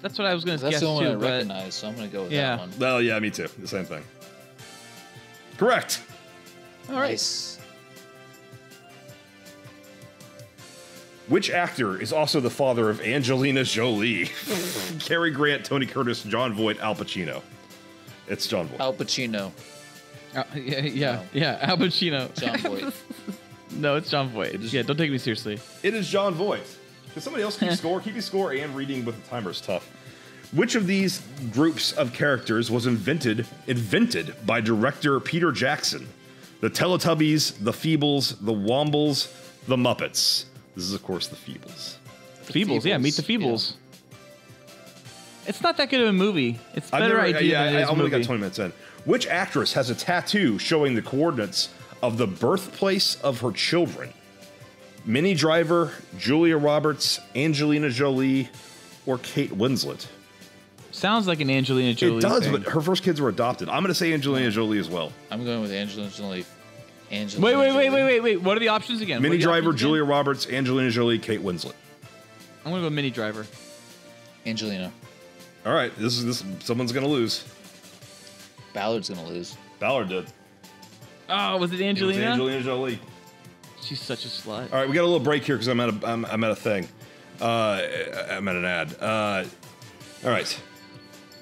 That's what I was going to guess That's the one too. I But recognize, so I'm going to go with Yeah. that one. Well, yeah, me too. The same thing. Correct. all right. Nice. Which actor is also the father of Angelina Jolie? Cary Grant, Tony Curtis, John Voight, Al Pacino. It's John Voight. Al Pacino. Yeah. Al Pacino. John Voight. No, it's John Voight. Yeah, don't take me seriously. It is John Voight. Can somebody else keep score? Keeping score and reading with the timer is tough. Which of these groups of characters was invented by director Peter Jackson? The Teletubbies, the Feebles, the Wombles, the Muppets. This is, of course, the Feebles. Feebles, yeah, Meet the Feebles. It's not that good of a movie. It's a better idea than it is I only movie. got 20 minutes in. Which actress has a tattoo showing the coordinates of the birthplace of her children? Minnie Driver, Julia Roberts, Angelina Jolie, or Kate Winslet? Sounds like an Angelina Jolie It does, thing. but her first kids were adopted. I'm going to say Angelina Jolie as well. I'm going with Angelina Jolie. Wait. What are the options again? Minnie What are the Driver, options again? Julia Roberts, Angelina Jolie, Kate Winslet. I'm gonna go Minnie Driver. Angelina. All right, this someone's going to lose. Ballard's going to lose. Ballard did. Oh, was it It was Angelina? Angelina Jolie. She's such a slut. All right, we got a little break here because I'm at a thing. I'm at an ad. All right.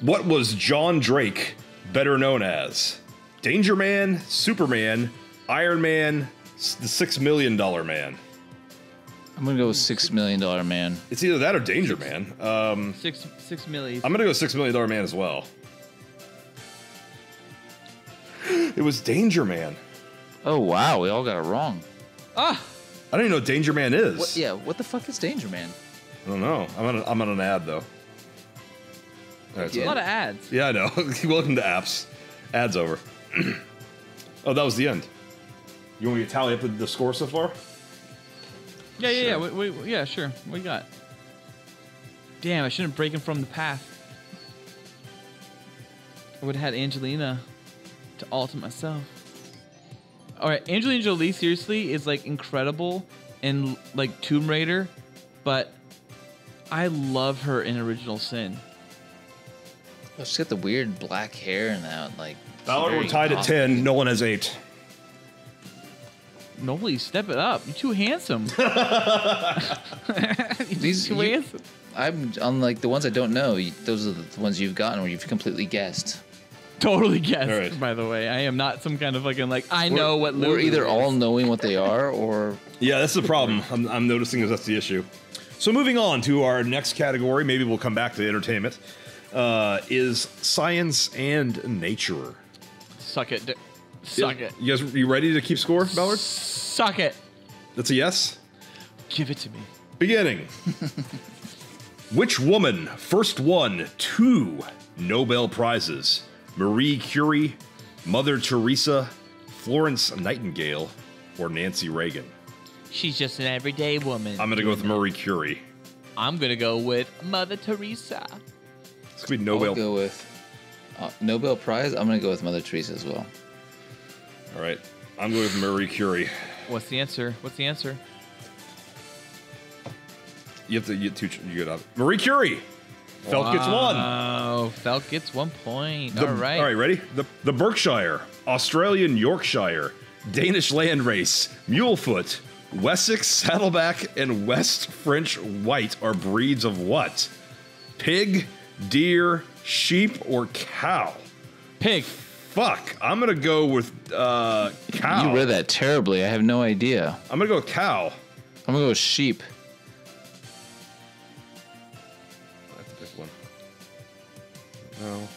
What was John Drake better known as? Danger Man, Superman, Iron Man, the $6 Million Man. I'm going to go with $6 Million Man. It's either that or Danger Man. Six milli. I'm going to go $6 Million Man as well. It was Danger Man. Oh, wow. We all got it wrong. Ah, I don't even know what Danger Man is. What the fuck is Danger Man? I don't know. I'm on an ad, though. All right, a lot of ads. yeah, I know. Welcome to apps. Ads over. Oh, that was the end. You want me to tally up the score so far? Yeah. Yeah, sure. What you got? Damn, I shouldn't have broken from the path. I would have had Angelina to alter myself. All right, Angelina Jolie seriously is like incredible in like Tomb Raider, but I love her in Original Sin. Oh, she's got the weird black hair and that, like. Ballard, very we're tied at awesome. 10. Nolan has 8. Nobly, step it up. You're too handsome. These, too handsome. I'm on like the ones I don't know. Those are the ones you've gotten where you've completely guessed. Totally guessed, All right. by the way. I am not some kind of fucking like, I know what We're Lulu either is. all knowing what they are or. Yeah, that's the problem. I'm noticing that's the issue. So moving on to our next category, maybe we'll come back to entertainment, is science and nature. Suck it. Suck it. You guys, you ready to keep score, Ballard? Suck it. That's a yes? Give it to me. Beginning. Which woman first won 2 Nobel Prizes? Marie Curie, Mother Teresa, Florence Nightingale, or Nancy Reagan? She's just an everyday woman. I'm going to go with Marie Curie. I'm going to go with Mother Teresa. This could be I'll Nobel. go with Nobel Prize. I'm going to go with Mother Teresa as well. All right. I'm going with Marie Curie. What's the answer? You have to get 2. You get up. Marie Curie. Felt gets 1. Oh, Felt gets 1 point. All right. All right, ready? The Berkshire, Australian Yorkshire, Danish Landrace, Mulefoot, Wessex Saddleback, and West French White are breeds of what? Pig, deer, sheep, or cow? Pig. Fuck. I'm going to go with cow. You read that terribly. I have no idea. I'm going to go with cow. I'm going to go with sheep. I have to pick one. No.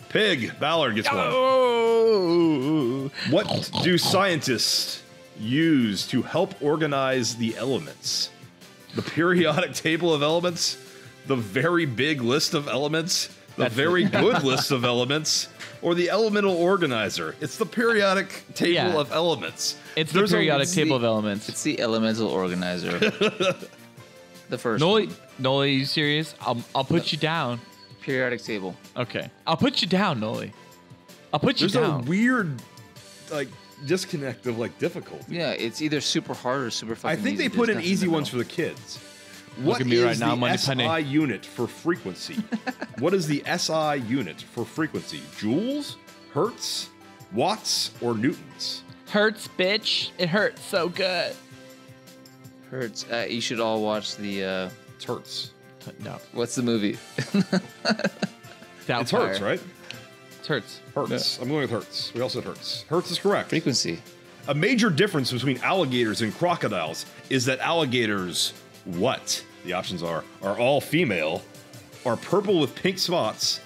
Pig. Ballard gets 1. Oh. What do scientists use to help organize the elements? The periodic table of elements? The very big list of elements? the very good list of elements, or the elemental organizer. It's the periodic table of elements. It's the periodic table of elements. It's the elemental organizer. The first. Noli, you serious? I'll put you down. Periodic table. Okay. I'll put you down, Noli. I'll put you down. There's a weird, like, disconnect of, like, difficulty. Yeah, it's either super hard or super fucking I think easy. they put in There's nothing easy in the ones for middle. the kids. Look What at me is right now, the Money SI Penny. unit for frequency? What is the SI unit for frequency? Joules, hertz, watts, or newtons? Hurts, bitch. It hurts so good. Hurts. You should all watch the. It's hertz. No. What's the movie? It's hertz, right? It's Hertz. Hertz. I'm going with hertz. We all said hertz. Hertz is correct. Frequency. A major difference between alligators and crocodiles is that alligators, what? The options are all female, are purple with pink spots,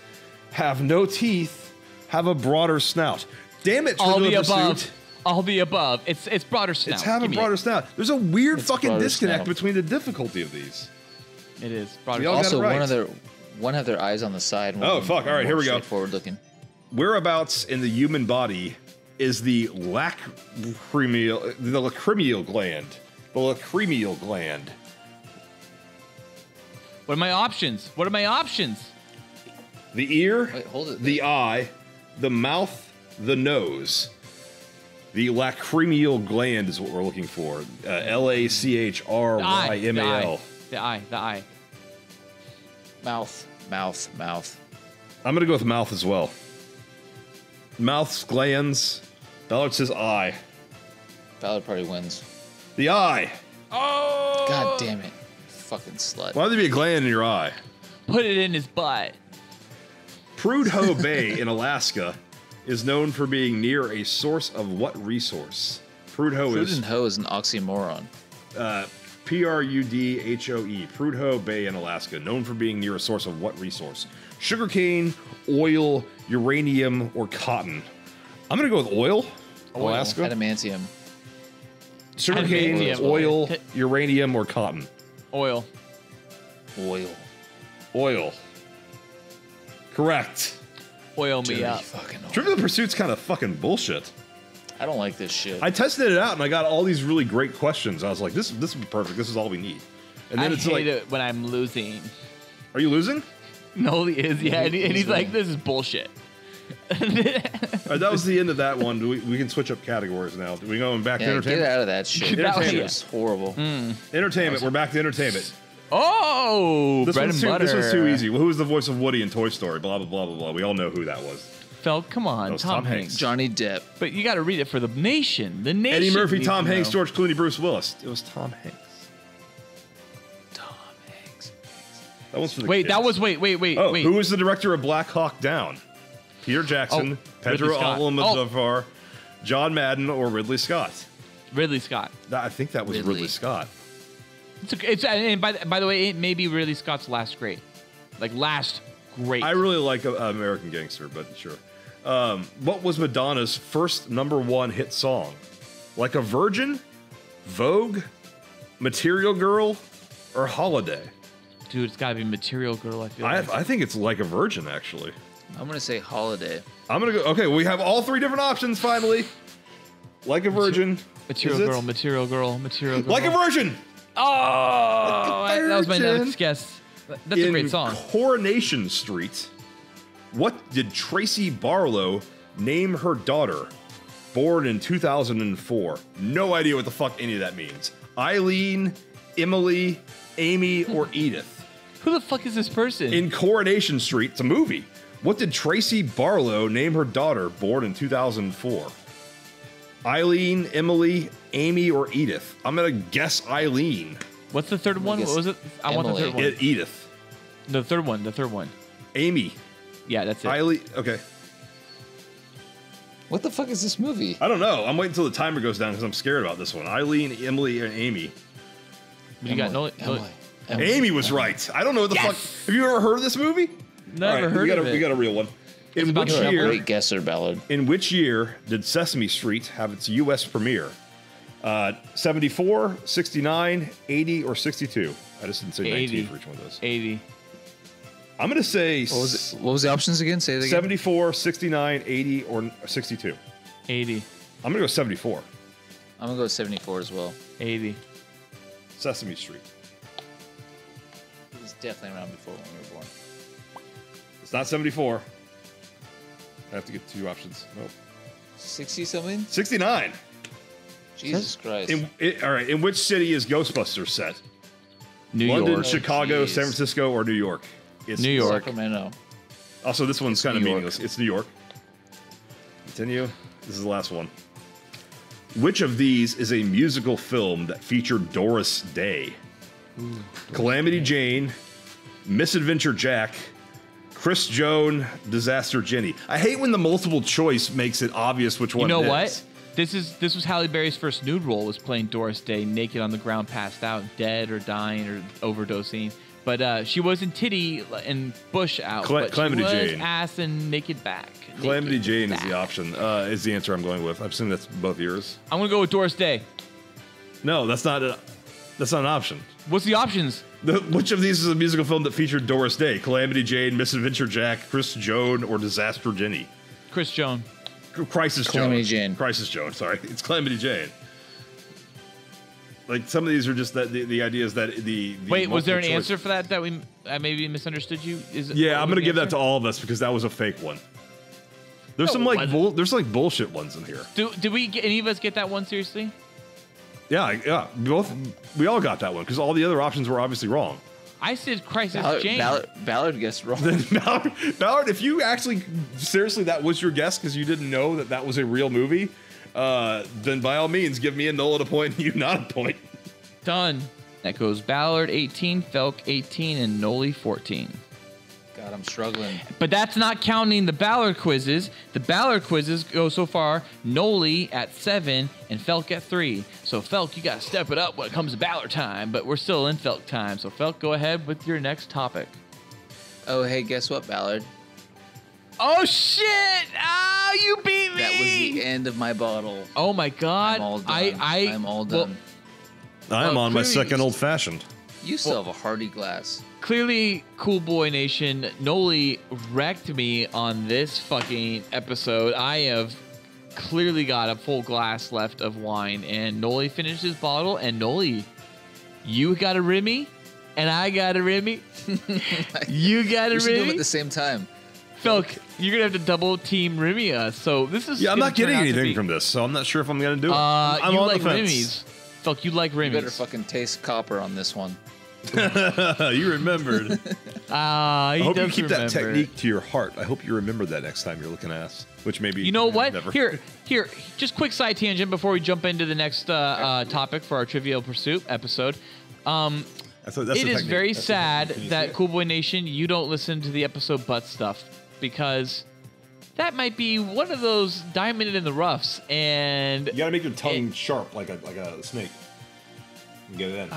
have no teeth, have a broader snout. Damn it, All the Trivial above. Pursuit. All the above. It's broader snout. It's having Give me broader it. snout. There's a weird It's fucking broader disconnect snout. between the difficulty of these. It is. Broader We all snout. got it Also, right. one have their eyes on the side. And Oh, one fuck. All right, more here we go. Straightforward looking. Whereabouts in the human body is the lacrimal gland? The lacrimal gland. What are my options? What are my options? The ear, Wait, hold it. the eye, the mouth, the nose. The lacrimal gland is what we're looking for. LACHRYMAL. The eye. The eye. Mouth. I'm going to go with mouth as well. Mouth's glands. Ballard says eye. Ballard probably wins. The eye. Oh! God damn it. Fucking slut. Why would there be a gland in your eye? Put it in his butt. Prudhoe Bay in Alaska is known for being near a source of what resource? Prudhoe Prudent is hoe is an oxymoron. Prudhoe. Prudhoe Bay in Alaska, known for being near a source of what resource? Sugarcane, oil, uranium, or cotton? I'm going to go with oil. Alaska. Adamantium. Sugarcane, Adamantium. oil, uranium, or cotton? Oil. Oil. Correct. Oil me up. Fucking oil. Trivial Pursuit's kind of fucking bullshit. I don't like this shit. I tested it out and I got all these really great questions. I was like, this would be perfect. This is all we need. And then I it's hate like, it when I'm losing. are you losing? No, he is. Yeah, and he's like, this is bullshit. All right, that was the end of that one. We can switch up categories now. We going back to Yeah, get entertainment? out of that shit. That That was- was horrible. Entertainment. We're back to entertainment. Oh, This bread one's and butter. this one's too easy. Well, who was the voice of Woody in Toy Story? Blah, blah, blah, blah, blah. We all know who that was. Feld, come on, That was Tom Tom Hanks. Hanks. Johnny Depp. But you got to read it for the nation. The nation. Eddie Murphy, needs Tom to Hanks, know. George Clooney, Bruce Willis. It was Tom Hanks. That one's for the Wait, kids. that was wait. Oh, who was the director of Black Hawk Down? Peter Jackson, Pedro Ridley Scott. Almodovar, John Madden, or Ridley Scott? Ridley Scott. I think that was Ridley. Ridley Scott. It's and by the way, it may be Ridley Scott's last great, last great. I really like American Gangster, but sure. What was Madonna's first #1 hit song? Like a Virgin, Vogue, Material Girl, or Holiday? Dude, it's got to be Material Girl. I feel like. I think it's Like a Virgin, actually. I'm gonna say Holiday. I'm going to go. Okay, we have all three different options finally. Like a Virgin. Material Is it? Girl, Material Girl, Material Girl. Like a Virgin! Oh, that was my Virgin. next guess. That's a In great song. Coronation Street, what did Tracy Barlow name her daughter? Born in 2004. No idea what the fuck any of that means. Eileen, Emily, Amy, or Edith? Who the fuck is this person? In Coronation Street, it's a movie. What did Tracy Barlow name her daughter born in 2004? Eileen, Emily, Amy, or Edith? I'm going to guess Eileen. What's the third one? guess What was it? I want the Emily. third one. Edith. The third one. The third one. Amy. Yeah, that's it. Eileen. Okay. What the fuck is this movie? I don't know. I'm waiting until the timer goes down because I'm scared about this one. Eileen, Emily, and Amy. You got no. Amy was right. I don't know what the fuck. Have you ever heard of this movie? Never All right, heard we got of a, it. We got a real one. In about which to You're a year? great guesser, Ballard. In which year did Sesame Street have its U.S. premiere? 74, 69, 80, or 62? I just didn't say 19 80. for each one of those. 80. I'm going to say... What was the options again? Say it again. 74, 69, 80, or 62. 80. I'm going to go 74. I'm going to go 74 as well. 80. Sesame Street. It was definitely around before when we were born. It's not 74. I have to get 2 options. Nope. 60-something? 69. Jesus Christ. All right. In which city is Ghostbusters set? New London, York. Chicago, geez. San Francisco, or New York? It's New York. Sacramento. Also, this one's kind of New York. meaningless. It's New York. Continue. This is the last one. Which of these is a musical film that featured Doris Day? Calamity Jane, Misadventure Jack, Chris Joan, Disaster Jenny. I hate when the multiple choice makes it obvious which one You know it what? is. This was Halle Berry's first nude role, was playing Doris Day, naked on the ground, passed out, dead or dying or overdosing. But she was in titty and bush out. But Calamity she was Jane. ass and naked back. Calamity Naked Jane back. is the option. Is the answer I'm going with. I'm assuming that's both yours. I'm gonna go with Doris Day. No, that's not an option. What's the options? Which of these is a musical film that featured Doris Day? Calamity Jane, Misadventure Jack, Chris Joan, or Disaster Jenny? Chris Joan. Crisis Calamity Joan. Jane. Crisis Joan. Sorry, it's Calamity Jane. Like some of these are just that the idea is that the Wait, was there an multiple choice- answer for that I maybe misunderstood you? Is it, Yeah, I'm was gonna the give that answer? to all of us because that was a fake one. There's No, some it like wasn't. there's like bullshit ones in here. Did we get, any of us get that one seriously? Yeah. We all got that one because all the other options were obviously wrong. I said Crisis Jane. Ballard guessed wrong. Ballard, if you actually seriously that was your guess because you didn't know that was a real movie, then by all means give me a null at a point and you not a point. Done. That goes Ballard 18, Felk 18, and Noli 14. God, I'm struggling. But that's not counting the Ballard quizzes. The Ballard quizzes go so far Noli at 7 and Felk at 3. So Felk, you got to step it up when it comes to Ballard time, but we're still in Felk time. So Felk, go ahead with your next topic. Oh, hey, guess what, Ballard? Oh shit! Oh, you beat me! That was the end of my bottle. Oh my god! I'm all done. I'm all done. I am Well, on my clearly- second old fashioned. You still have a hearty glass. Clearly, Cool Boy Nation, Noli wrecked me on this fucking episode. I have clearly got a full glass left of wine, and Noli finished his bottle, and Noli, you got a Remy, and I got a Remy. You got a We should do them Remy. at the same time. Felk, you're going to have to double team Remy us. So this is Yeah, I'm gonna not getting turn out to anything be- from this, so I'm not sure if I'm gonna do it. I'm you on like the fence. Remy's. Felk, you like You better Remy's. fucking taste copper on this one. You remembered. He I hope you does keep that remember. technique to your heart. I hope you remember that next time you're looking ass, which maybe You know what? Never. Here, just quick side tangent before we jump into the next topic for our Trivial Pursuit episode. I thought that's It the is technique. very That's the sad technique. Can you see that it? Cool Boy Nation, you don't listen to the episode Butt Stuff, because that might be one of those diamond in the roughs, and You gotta make your tongue sharp like a snake. And get it in.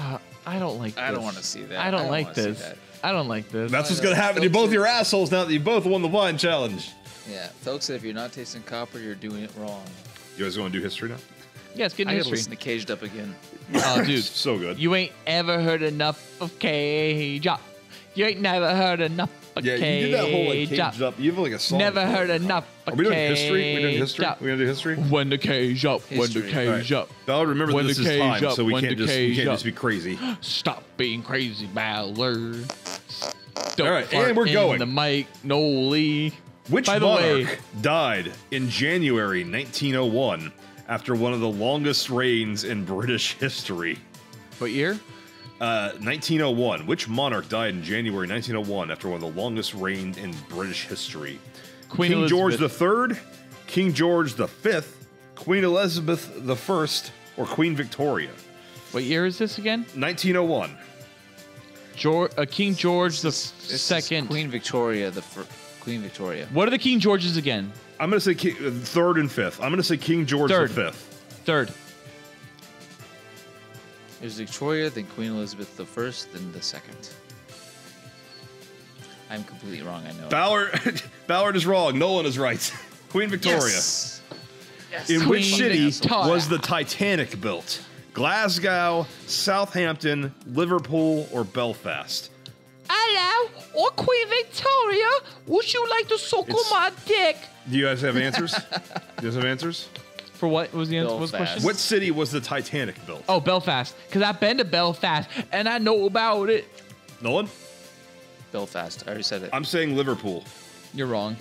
I don't like this. I don't want to see that. I don't like wanna see this. that. I don't like this. That's what's gonna happen to both your assholes now that you both won the wine challenge. Yeah, folks said if you're not tasting copper, you're doing it wrong. You guys want to do history now? Yeah, it's good I gotta history. listen to Caged Up again. Oh, dude. So good. You ain't ever heard enough of Cage Up. You ain't never heard enough of Yeah, Cage you did that whole like Up. caged up. You have like a song. Never for it. heard enough of Are we doing history? We doing Cage history? Up. We gonna do history? When the cage up, when the History. cage up. Ballard, remember When this the is cage time, up, so we when can't the just cage up. be crazy. Stop being crazy, Ballard. Don't All right, fart and we're in going. the mic, Noli. Which By the way, monarch died in January 1901 after one of the longest reigns in British history? what year? 1901. Which monarch died in January 1901 after one of the longest reigns in British history? Queen King Elizabeth. George III, King George V, Queen Elizabeth I, or Queen Victoria? What year is this again? 1901. King George the This is second. Queen Victoria, Queen Victoria. What are the King Georges again? I'm going to say third and fifth. I'm going to say King George Third. V. Third. There's Victoria, then Queen Elizabeth the First, then the second. I'm completely wrong, I know. Ballard is wrong. Nolan is right. Queen Victoria. Yes! Yes. In which Queen city Victoria. was the Titanic built? Glasgow, Southampton, Liverpool, or Belfast? I Hello, or Queen Victoria. Would you like to suckle my dick? Do you guys have answers? For what was the answer? What was the question? What city was the Titanic built? Oh, Belfast. Because I've been to Belfast and I know about it. Nolan? Belfast. I already said it. I'm saying Liverpool. You're wrong.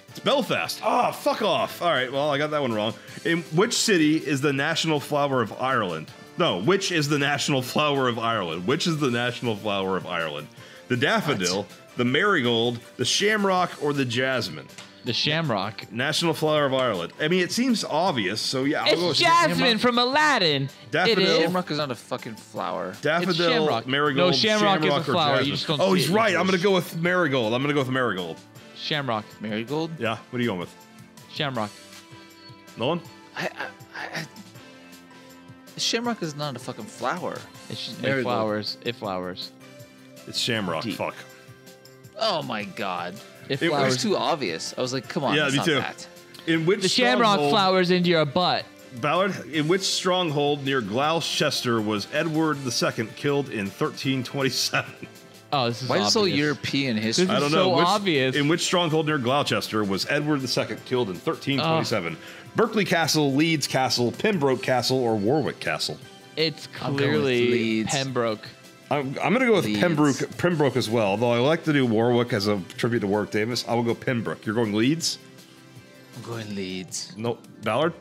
It's Belfast. Ah, fuck off. All right, well, I got that one wrong. In which city is the national flower of Ireland? No, which is the national flower of Ireland? Which is the national flower of Ireland? The daffodil, the marigold, the shamrock, or the jasmine? The shamrock. National flower of Ireland. I mean, it seems obvious, so yeah. I'll go with It's jasmine from Aladdin. Daffodil. It is. Shamrock is not a fucking flower. Daffodil, shamrock. marigold, No, shamrock is a or flower. jasmine. You just don't Oh, see he's it. right. I'm going to go with marigold. Shamrock. Marigold? Yeah, what are you going with? Shamrock. Nolan? Shamrock is not a fucking flower. It Marigold. flowers. It flowers. It's shamrock. Deep. Fuck. Oh my god. It It It was flowers. too obvious. I was like, come on, Yeah, that's me not too. that. In which The shamrock stronghold- flowers into your butt. Ballard, in which stronghold near Gloucester was Edward II killed in 1327? Oh, this is Why is it so obvious. European history? This I is don't know. so obvious. In which stronghold near Gloucester was Edward II killed in 1327? Berkeley Castle, Leeds Castle, Pembroke Castle, or Warwick Castle? It's I'm going with clearly Leeds. Pembroke. I'm going to go with Leeds. Pembroke as well, although I like to do Warwick as a tribute to Warwick Davis. I will go Pembroke. You're going Leeds? I'm going Leeds. No. Ballard?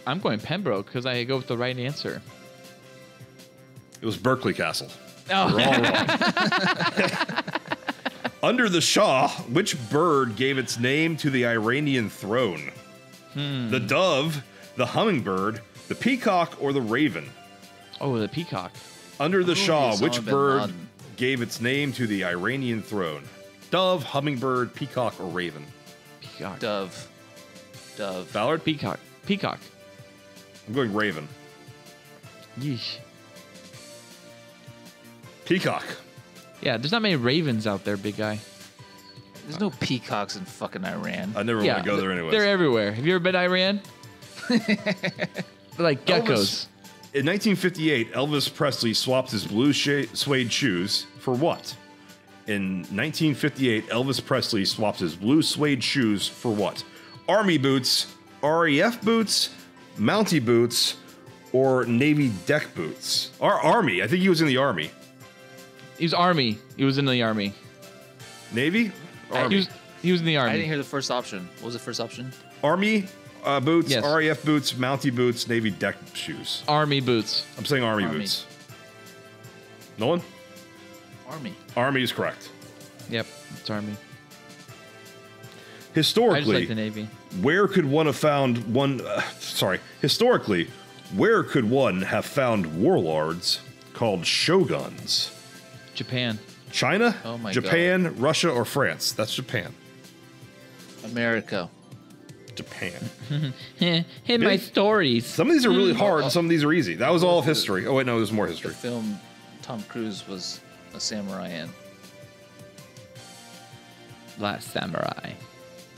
I'm going Pembroke because I go with the right answer. It was Berkeley Castle. Oh. We're all wrong. Under the Shah, which bird gave its name to the Iranian throne? The dove, the hummingbird, the peacock, or the raven? Oh, the peacock. Under the Shah, Osama which bin bird Laden. gave its name to the Iranian throne? Dove, hummingbird, peacock, or raven? Peacock. Dove. Dove. Ballard? Peacock. Peacock. I'm going raven. Yeesh. Peacock. Yeah, there's not many ravens out there, big guy. There's no peacocks in fucking Iran. I never Yeah, want to go there anyways. they're everywhere. Have you ever been to Iran? They're like geckos. Elvis- In 1958, Elvis Presley swapped his blue suede shoes for what? In 1958, Elvis Presley swapped his blue suede shoes for what? Army boots, RAF boots, Mountie boots, or Navy deck boots? Army. I think he was in the Army. He was Army. He was in the Army. Navy? Army. He was in the I Army. didn't hear the first option. What was the first option? Army boots, Yes. RAF boots, Mountie boots, Navy deck shoes. Army boots. I'm saying Army Army. boots. Nolan? Army. Army is correct. Yep, it's Army. I just Historically, like the Navy. where could one have found one? Historically, where could one have found warlords called shoguns? Japan. China, Oh my Japan, Russia, or France? That's Japan. America. Japan. In my stories. Some of these are really hard, and some of these are easy. That was all of history. Oh wait, no, there's more The history. film Tom Cruise was a samurai in. Last Samurai.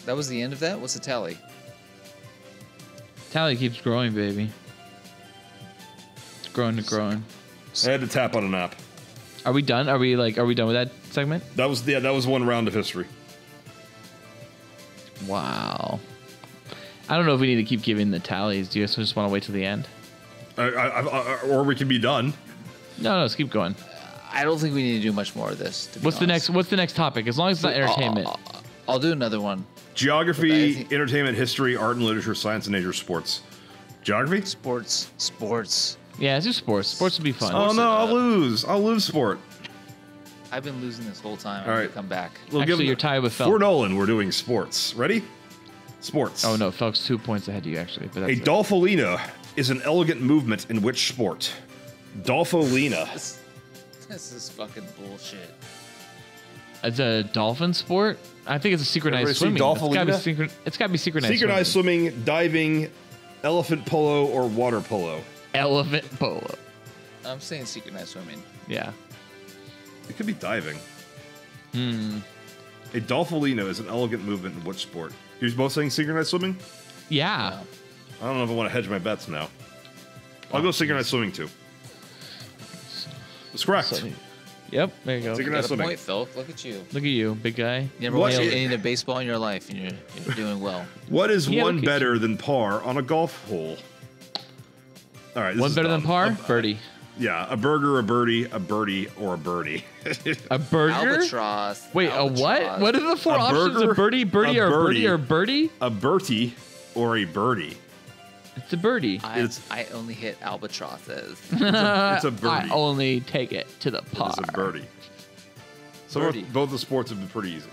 That was the end of that? What's the tally? Tally keeps growing, baby. It's growing and growing. I had to tap on an app. Are we done? Are we done with that segment? That was one round of history. Wow. I don't know if we need to keep giving the tallies. Do you guys just want to wait till the end? Or we can be done. No, let's keep going. I don't think we need to do much more of this. To be What's honest. the next topic? As long as it's not entertainment. I'll do another one. Geography, I think- entertainment, history, art and literature, science and nature, sports. Geography? Sports. Yeah, let's do sports. Sports would be fun. Oh no, I'll lose sport. I've been losing this whole time. All I'm right. gonna come back. We'll Actually, you're tied with For Phelps. Nolan, we're doing sports. Ready? Sports. Oh no, Phelps 2 points ahead of you actually. But A that's it. dolpholina is an elegant movement in which sport? Dolpholina. This is fucking bullshit. It's a dolphin sport. I think it's a synchronized Everybody see swimming. dolpholina? It's got to be synchronized. Synchronized swimming, diving, elephant polo, or water polo. Elephant polo. I'm saying synchronized swimming. Yeah. It could be diving. A dolpholina is an elegant movement in which sport? You're both saying synchronized swimming? Yeah. I don't know if I want to hedge my bets now. I'll go synchronized swimming too. That's correct. So, yep, there you go. Take your Got next a swimming. point, Phil. Look at you. Look at you, big guy. You never What played is- any of baseball in your life, and you're doing well. What is Yeah, one look at better than par on a golf hole? All right. This One is better than dumb. par? Birdie. Yeah, a burger, a birdie, or a birdie. A burger? Albatross. Wait, a what? albatross. What are the four A options? burger, A birdie, birdie, a or a birdie, birdie. or a birdie? A bertie or a birdie. It's a birdie. I only hit albatrosses. It's a birdie. I only take it to the par. It's a birdie. So Birdie. both the sports have been pretty easy.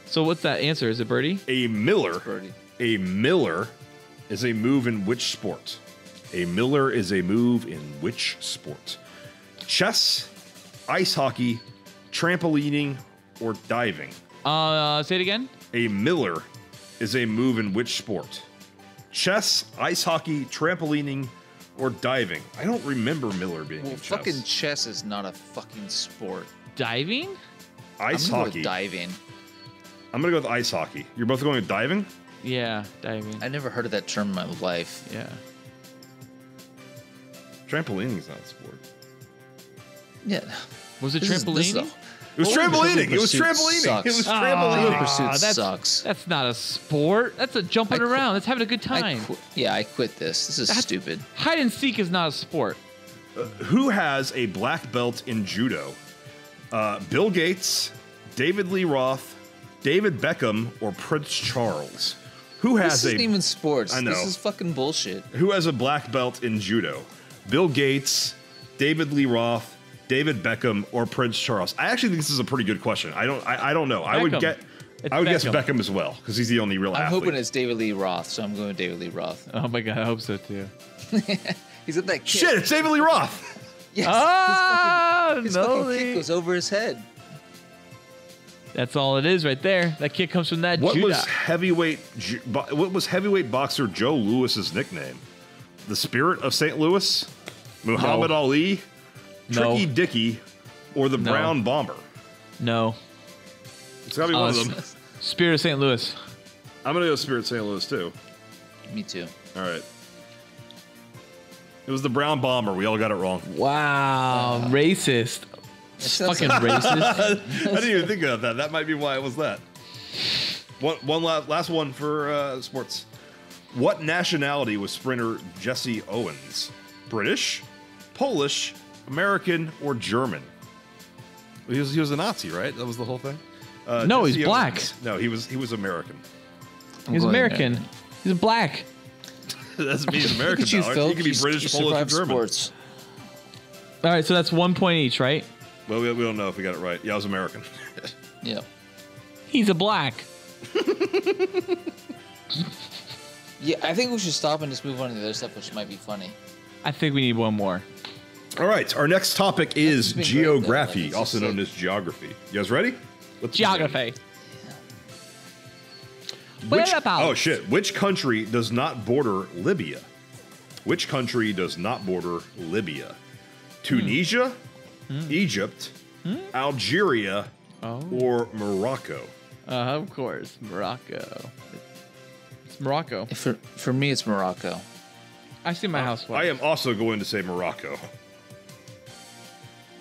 So what's that answer? Is it birdie? A miller. Birdie. A miller is a move in which sport? A miller is a move in which sport? Chess, ice hockey, trampolining, or diving? Say it again. A miller is a move in which sport? Chess, ice hockey, trampolining, or diving? I don't remember miller being Well, in chess. fucking chess is not a fucking sport. Diving? Ice I'm gonna go hockey. with diving. I'm going to go with ice hockey. You're both going with diving? Yeah, diving. I never heard of that term in my life. Yeah. Trampolining's not a sport. Yeah. Was it This is trampolining? It was Well, trampolining. It was Pursuit trampolining. sucks. It was Ah, trampolining. Pursuit that's- sucks. That's not a sport. That's a jumping I quit- around. That's having a good time. I quit this. This is That's- stupid. Hide and seek is not a sport. Who has a black belt in judo? Bill Gates, David Lee Roth, David Beckham, or Prince Charles? Who This has isn't even sports. I know. This is fucking bullshit. Who has a black belt in judo? Bill Gates, David Lee Roth, David Beckham, or Prince Charles? I actually think this is a pretty good question. I don't know. I would Beckham. It's guess Beckham. Beckham as well because he's the only real I'm athlete. hoping it's David Lee Roth, so I'm going with David Lee Roth. Oh my god, I hope so too. He's got that kick. Shit, it's David Lee Roth. Yes. Ah, his no, fucking kick goes over his head. that's all it is right there. That kick comes from that What judo. was heavyweight boxer Joe Louis's nickname? The Spirit of St. Louis, Muhammad No. Ali, No. Tricky Dicky, or the No. Brown Bomber? No. It's gotta be one of them. Spirit of St. Louis. I'm gonna go Spirit of St. Louis too. Me too. All right. It was the Brown Bomber. We all got it wrong. Wow, racist. sounds Fucking like- racist. I didn't even think about that. That might be why it was that. One last one for sports. What nationality was sprinter Jesse Owens? British, Polish, American, or German? He was a Nazi, right? That was the whole thing. No, Jesse he's black. Owens. No, he was American. He's going American. He's black. That doesn't mean he's Look American. at you, now. Phil. He could be You British, Polish, or survived German. sports. All right, so that's 1 point each, right? Well, we don't know if we got it right. Yeah, I was American. Yeah. He's a black. Yeah, I think we should stop and just move on to the other stuff, which might be funny. I think we need one more. All right, our next topic is That's been great, though. geography, It's also just known like- as geography. You guys ready? Let's begin. Geography. Which, Whereabouts? oh shit! Which country does not border Libya? Which country does not border Libya? Tunisia, Egypt, Algeria, Oh. or Morocco? Of course, Morocco. It's Morocco. For me, it's Morocco. I see my house. I am also going to say Morocco.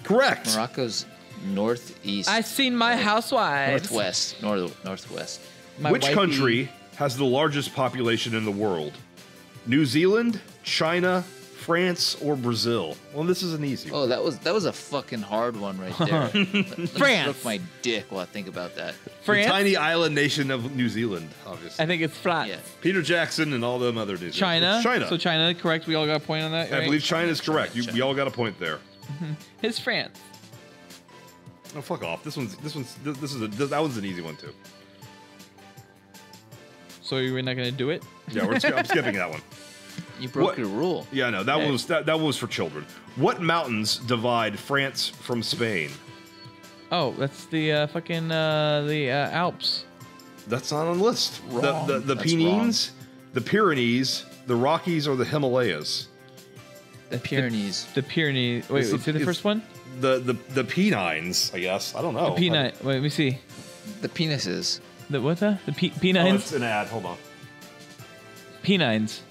Correct. Morocco's northeast. I seen my housewives. Northwest. My Which wifey. country has the largest population in the world? New Zealand, China, France, or Brazil? Well, this is an easy one. Oh, that was a fucking hard one right there. Let me France. stroke my dick while I think about that. France. The tiny island nation of New Zealand, obviously. I think it's France. Yeah. Peter Jackson and all them other dudes. China. It's China. So China, correct? We all got a point on that. I right? believe China is correct. China. We all got a point there. It's France. Oh, fuck off. That one's an easy one too. So you're not gonna do it? Yeah, I'm skipping that one. You broke What? your rule. Yeah, no, that one was that one was for children. What mountains divide France from Spain? Oh, that's the fucking Alps. That's not on the list. Wrong. The That's Pennines, the Pyrenees, the Rockies, or the Himalayas? The Pyrenees. The Pyrenees. Wait, It's is the- it the it's- first one? The Pennines, I guess. I don't know. P9. Wait, let me see. The penises. The what the? The Oh, P9s? it's an ad. Hold on. P9s.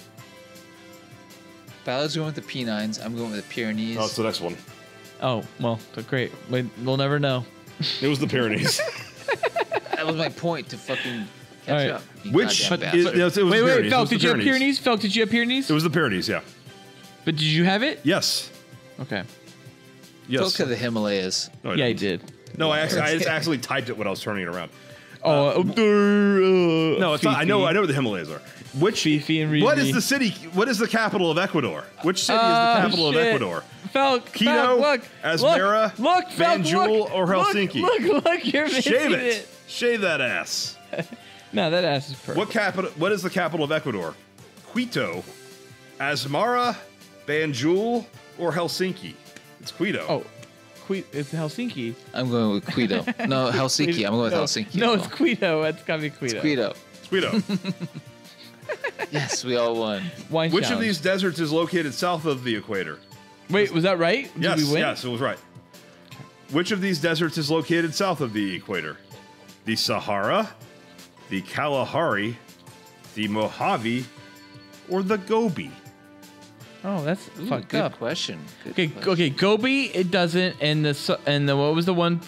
Ballard's going with the P9s. I'm going with the Pyrenees. Oh, it's the next one. Oh, well, great. We'll never know. It was the Pyrenees. That was my point to fucking catch All right. up. you Which goddamn it bastard. was the Wait, Pyrenees. It Felk, was the did you have Pyrenees. Pyrenees? Felk, did you have Pyrenees? It was the Pyrenees, yeah. But did you have it? Yes. Okay. Yes. Look at the Himalayas. No, Yeah, I didn't. did. No, I actually typed it when I was turning it around. No, it's not. I know where the Himalayas are. Which Fifi and what Riri. is the city? What is the capital of Ecuador? Which city is the capital of Ecuador? Felk, Quito, Felk, look, Asmara, look, Felk, Banjul, look, or Helsinki? Look, you're missing Shave it. Shave that ass. No, that ass is perfect. What is the capital of Ecuador? Quito, Asmara, Banjul, or Helsinki? It's Quito. Oh, it's Helsinki. I'm going with Quito. No, Helsinki. I'm going with Helsinki. No, as it's well. Quito. It's gotta be Quito. It's Quito. It's Quito. Yes, we all won. Wine Which of challenge. these deserts is located south of the equator? Wait, was that right? Did Yes, we win? yes, it was right. Which of these deserts is located south of the equator? The Sahara, the Kalahari, the Mojave, or the Gobi? Oh, that's fucked Good up. question. Okay, Gobi, it doesn't, and the what was the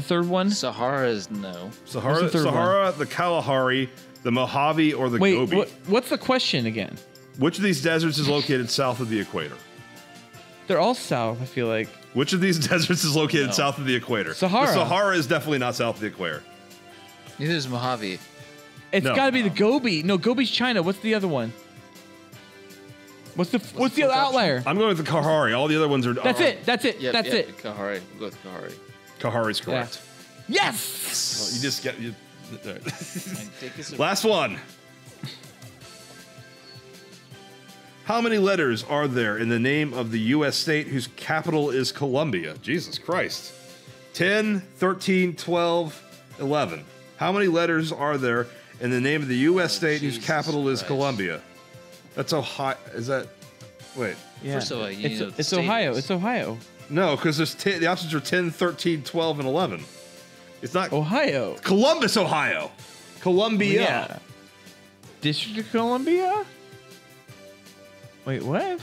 third one? Sahara is no. Sahara, What's the third Sahara, the Kalahari, the Mojave, or the Wait, Gobi? what's the question again? Which of these deserts is located south of the equator? They're all south. I feel like. Which of these deserts is located No. south of the equator? Sahara. The Sahara is definitely not south of the equator. Neither is Mojave. It's No. got to be the Gobi. No, Gobi's China. What's the other one? What's the other outlier? I'm going with the Kalahari. All the other ones are. That's it. That's it. Yep, That's yep, it. Kahari. We'll go with Kahari. Kalahari's correct. Yes. Well, you just get. Take us a- Last one. How many letters are there in the name of the U.S. state whose capital is Columbia? Jesus Christ. 10, 13, 12, 11. How many letters are there in the name of the U.S. state whose Jesus capital is Christ. Columbia? That's Ohio. Is that. Wait. Yeah. First of all, you need to know what the it's state Ohio. is. It's Ohio. No, because the options are 10, 13, 12, and 11. It's not. Ohio. Columbus, Ohio. Columbia. Yeah. District of Columbia. Wait, what?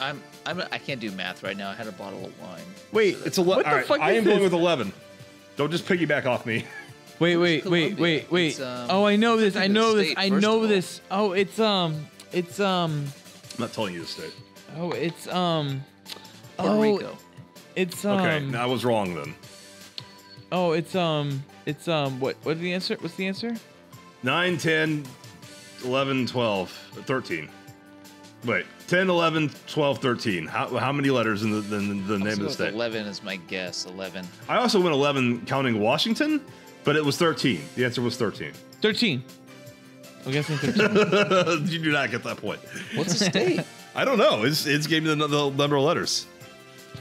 I can't do math right now. I had a bottle of wine. Wait, It's 11. What the All right, fuck I is am going this? with 11. Don't just piggyback off me. Wait. Columbia. It's, Oh, I know this. I it's a know this. state, I first know of all. this. Oh, it's I'm not telling you the state. Oh, it's Puerto oh, Rico. It's Okay, I was wrong then. Oh, it's What's the answer? What's the answer? 9, 10, 11, 12, 13. Wait, 10, 11, 12, 13. How many letters in the name of the Let's go with state? 11 is my guess. 11. I also went 11 counting Washington, but it was 13. The answer was 13. 13. I'm guessing 13. You do not get that point. What's a state? I don't know. It's gave me the number of letters.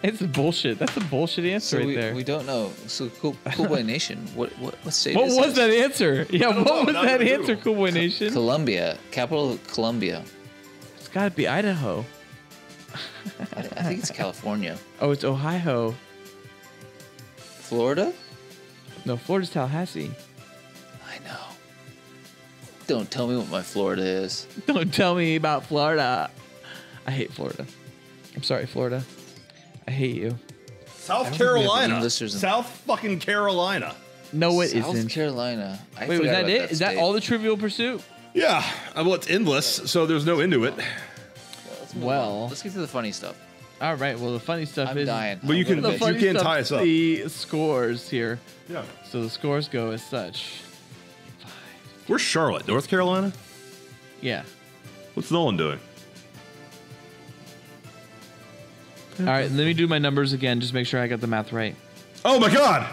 It's bullshit. That's a bullshit answer So right we, there. we don't know. So Cool Boy Nation. What state What is was this? that answer? Yeah, don't what know, was not that even answer, Google. Cool Boy Nation? Columbia. Capital of Columbia. It's gotta be Idaho. I think it's California. Oh, it's Ohio. Florida? No, Florida's Tallahassee. I know. Don't tell me what my Florida is. Don't tell me about Florida. I hate Florida. I'm sorry, Florida. I hate you. South think we have Carolina. any listeners in- South fucking Carolina. No, it South isn't. Carolina. I Wait, was forgot that about it? Is that state. all the Trivial Pursuit? Yeah. Well, it's endless, so there's no end to it. Let's move Well. on. Let's get to the funny stuff. All right. Well, the funny stuff I'm is dying. But you I'm can- gonna the bet funny you can't stuff's tie us up. The scores here. Yeah. So the scores go as such. Where's Charlotte, North Carolina? Yeah. What's Nolan doing? All right. Let me do my numbers again. Just make sure I got the math right. Oh my God!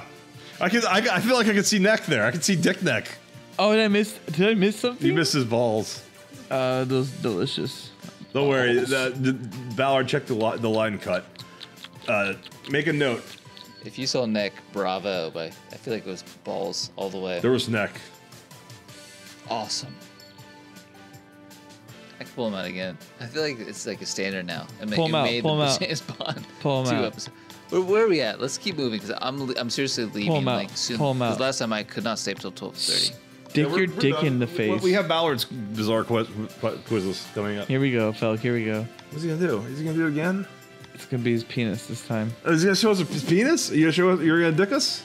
I feel like I can see neck there. I can see dick neck. Oh, did I miss something? You missed his balls. Those delicious. Don't worry. Ballard, check the line cut. Make a note. If you saw neck, bravo. But I feel like it was balls all the way. There was neck. Awesome. I can pull them out again. I feel like it's like a standard now. Pull 'em out, pull 'em out. James Bond. Pull 'em 2 out. episodes. Where are we at? Let's keep moving because I'm seriously leaving 'em out, like soon. pull 'em out. Because last time I could not stay up till 12:30. Dick Yeah, your we're dick done. in the face. We have Ballard's bizarre quizzes coming up. Here we go, Felk. Here we go. What's he gonna do? Is he gonna do it again? It's gonna be his penis this time. Is he gonna show us his penis? You're gonna dick us?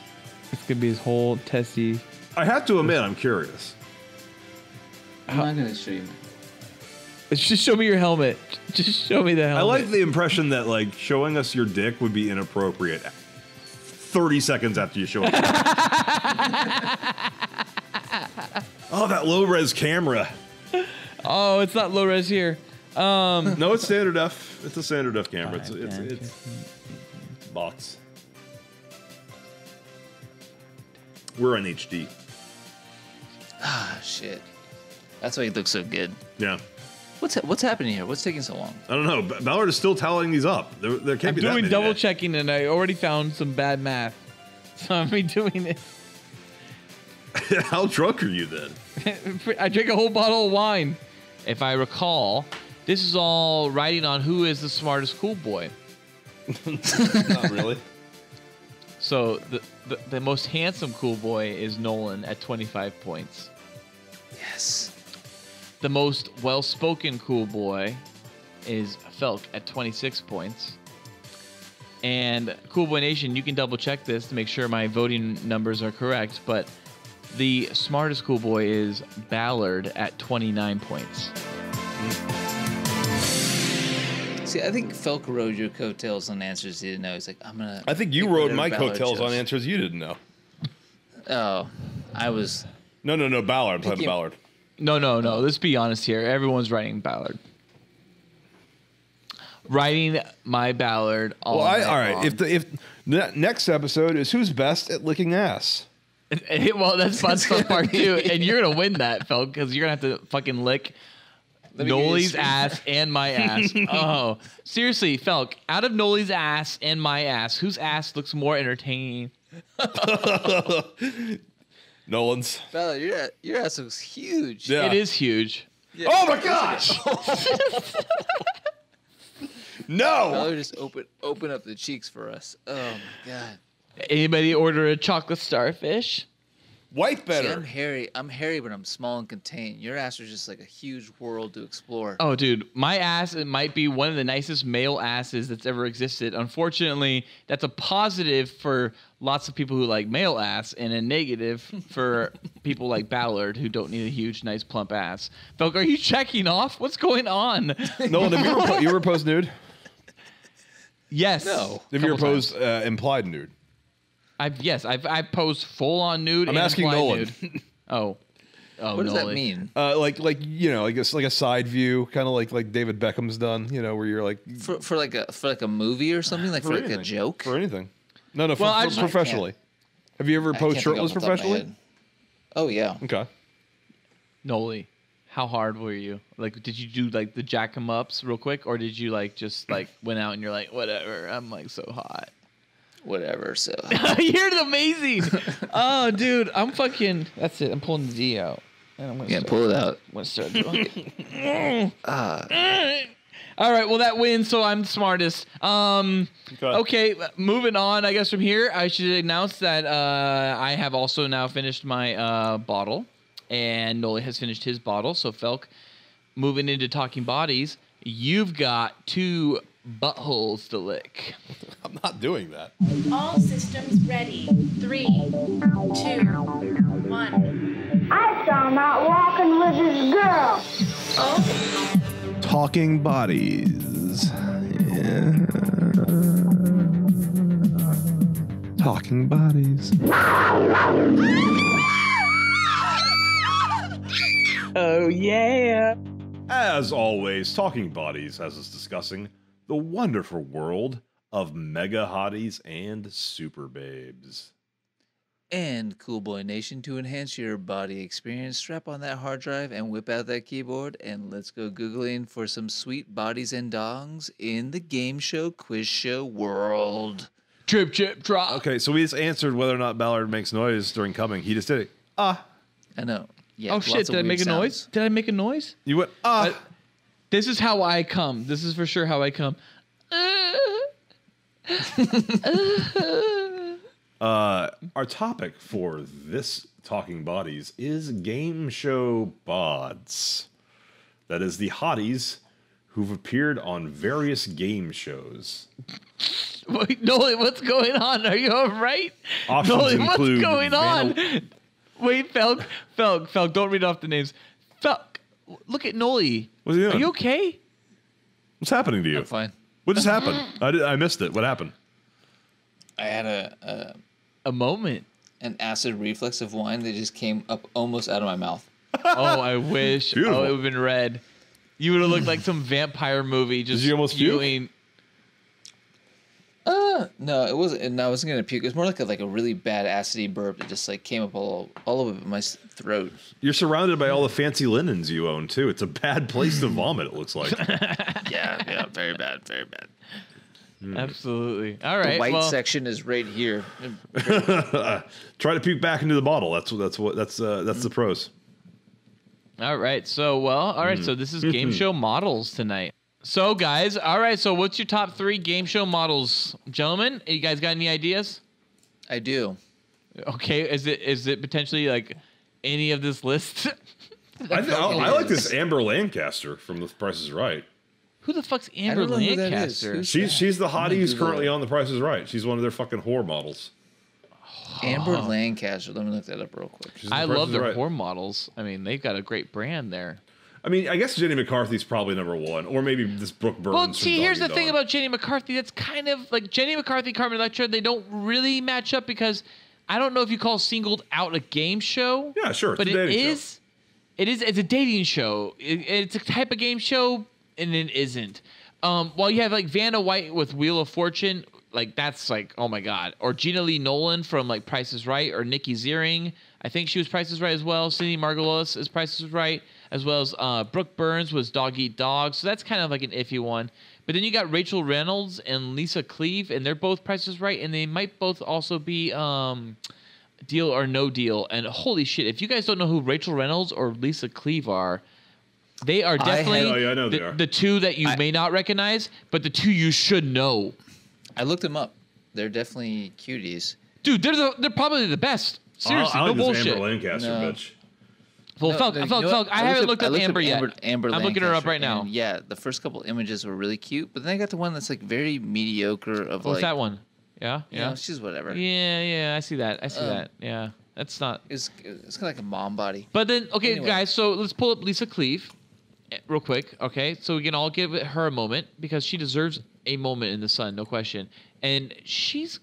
It's gonna be his whole testy. I have to admit, I'm curious. I'm not gonna show you. Just show me your helmet. Just show me the helmet. I like the impression that like showing us your dick would be inappropriate 30 seconds after you show it. Oh, that low res camera. Oh, it's not low res here. No, it's standard def. It's a standard def camera. It's box. We're on HD. Ah, shit. That's why he looks so good. Yeah. What's happening here? What's taking so long? I don't know. Ballard is still tallying these up. There can't I'm be that doing many double yet. checking, and I already found some bad math. So I'm redoing it. How drunk are you then? I drank a whole bottle of wine. If I recall, this is all riding on who is the smartest cool boy. Not really. So the most handsome cool boy is Nolan at 25 points. Yes. The most well-spoken cool boy is Felk at 26 points. And Cool Boy Nation, you can double-check this to make sure my voting numbers are correct, but the smartest cool boy is Ballard at 29 points. See, I think Felk rode your coattails on answers he didn't know. He's like, I'm gonna. I think you pick rode whatever my Ballard coattails on chose. answers you didn't know. Oh, I was. No, Ballard. I'm talking Ballard. No. Let's be honest here. Everyone's writing Ballard. Writing my Ballard all Well, night all right. long. If the next episode is who's best at licking ass. Well, that's fun stuff part two, and you're gonna win that, Felk, because you're gonna have to fucking lick Noli's ass and my ass. Oh, seriously, Felk, out of Noli's ass and my ass, whose ass looks more entertaining? Nolan's. Ballard, your ass looks huge. Yeah. It is huge. Yeah. Oh my gosh! No. Ballard, just open up the cheeks for us. Oh my god. Anybody order a chocolate starfish? White See, better. I'm hairy, but I'm small and contained. Your ass is just like a huge world to explore. Oh, dude, my ass, it might be one of the nicest male asses that's ever existed. Unfortunately, that's a positive for lots of people who like male ass and a negative for people like Ballard who don't need a huge, nice, plump ass. Felk, are you checking off? What's going on? Nolan, have you ever posed nude? Yes. No. Have you ever Couple posed implied nude? I've posed full on nude. I'm and asking implied Nolan. Nude. Oh, What does that Nolan. mean? Like you know, I guess like a side view, kind of like David Beckham's done. You know, where you're like For like a movie or something, like for like anything. a joke? For anything. No, Well, I just- professionally. Have you ever I posed can't think shirtless off the top of my professionally? head. Oh yeah. Okay. Noli, how hard were you? Like, did you do like the jack 'em ups real quick, or did you like just like went out and you're like, whatever, I'm like so hot. Whatever. So You're amazing. Oh, dude, I'm fucking. That's it. I'm pulling the D out. And I'm gonna yeah, start, pull it out. I'm gonna start doing All right. Well, that wins. So I'm the smartest. Okay. Moving on. I guess from here, I should announce that I have also now finished my bottle, and Noli has finished his bottle. So Felk, moving into talking bodies, you've got 2 buttholes to lick. I'm not doing that. All systems ready. 3, 2, 1. I saw him out walking with his girl. Oh, Talking bodies. Yeah. Talking bodies. Oh yeah. As always, Talking Bodies has us discussing the wonderful world of mega hotties and super babes. And Cool Boy Nation, to enhance your body experience, strap on that hard drive and whip out that keyboard, and let's go Googling for some sweet bodies and dongs in the game show, quiz show world. Trip, chip, drop. Okay, so we just answered whether or not Ballard makes noise during coming. He just did it. I know. Yeah. Oh lots shit! of Did I weird make a noise? sounds. Did I make a noise? You went, This is how I come. This is for sure how I come. Our topic for this Talking Bodies is game show bods. That is the hotties who've appeared on various game shows. Wait, Nolan, what's going on? Are you all right? Options Nolan, what's include going on? Wait, Felk, don't read off the names. Felk, look at Noli. What's he doing? Are you okay? What's happening to you? I'm fine. What just happened? I missed it. What happened? I had A moment. an acid reflux of wine that just came up almost out of my mouth. Oh, I wish. Beautiful. Oh, it would have been red. You would have looked like some vampire movie. Just Did you almost puke? spewing. No, it wasn't. And I wasn't gonna puke. It was more like a really bad acidy burp that just like came up all over my throat. You're surrounded by all the fancy linens you own too. It's a bad place to vomit. It looks like. Yeah, very bad, very bad. Absolutely. All right. The white well, section is right here. Try to puke back into the bottle. That's the pros. All right. So this is game show models tonight. So guys, all right. So what's your top 3 game show models, gentlemen? You guys got any ideas? I do. Okay. Is it potentially like any of this list? I like this Amber Lancaster from The Price is Right. Who the fuck's Amber don't know who that is. Lancaster? Who's- She's the hottie who's Google currently it. on The Price is Right. She's one of their fucking whore models. Amber Lancaster. Let me look that up real quick. She's on I The Price love is their Right. whore models. I mean, they've got a great brand there. I mean, I guess Jenny McCarthy's probably number 1, or maybe this Brooke Burns. Well, from see, here's the Doggy thing Dog. about Jenny McCarthy. That's kind of like Jenny McCarthy, Carmen Electra. They don't really match up because I don't know if you call Singled Out a game show. Yeah, sure. But it's a dating show. it's a dating show. It's a type of game show, and it isn't. While you have like Vanna White with Wheel of Fortune, like that's like, oh my God. Or Gina Lee Nolan from like Price is Right, or Nikki Ziering. I think she was Price is Right as well. Cindy Margolis is Price is Right, as well as Brooke Burns was Dog Eat Dog. So that's kind of like an iffy one. But then you got Rachel Reynolds and Lisa Cleave, and they're both Price is Right, and they might both also be Deal or No Deal. And holy shit, if you guys don't know who Rachel Reynolds or Lisa Cleave are, they are definitely I know they are. the two that you may not recognize, but the two you should know. I looked them up. They're definitely cuties. Dude, they're probably the best. Seriously, I no like this bullshit. Amber Lancaster No. bitch. Well, No, Felk, you know Felk, what? I haven't looked I up Amber yet. Amber I'm looking her up Lancaster, right now. and yeah, the first couple images were really cute, but then I got the one that's like very mediocre. Of What's like, that one? Yeah, You yeah. know, she's whatever. Yeah, I see that. I see that. Yeah, that's not. It's kind of like a mom body. But then, okay, Anyway. guys, so let's pull up Lisa Cleave real quick, okay? So we can all give her a moment because she deserves a moment in the sun, no question. And she's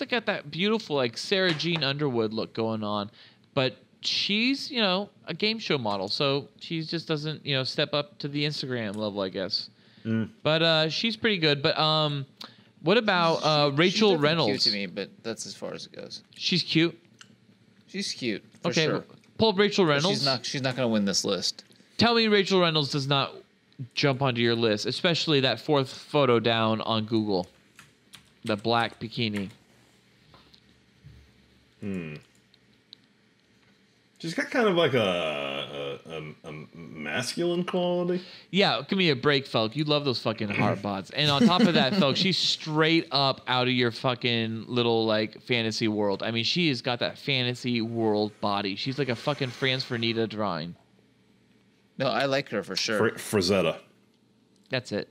like got that beautiful like Sarah Jean Underwood look going on, but she's, you know, a game show model, so she just doesn't, you know, step up to the Instagram level, I guess. But she's pretty good. But what about Rachel She's definitely Reynolds? Cute to me, but that's as far as it goes. She's cute. She's cute. For Okay, sure. pull up Rachel But Reynolds. She's not going to win this list. Tell me Rachel Reynolds does not jump onto your list, especially that 4th photo down on Google. The black bikini. She's got kind of like a masculine quality. Yeah, give me a break, Felk. You love those fucking heart bots. And on top of that, Felk, she's straight up out of your fucking little like fantasy world. I mean, she has got that fantasy world body. She's like a fucking Franz Fernita drawing. No, I like her for sure. Frazetta. That's it.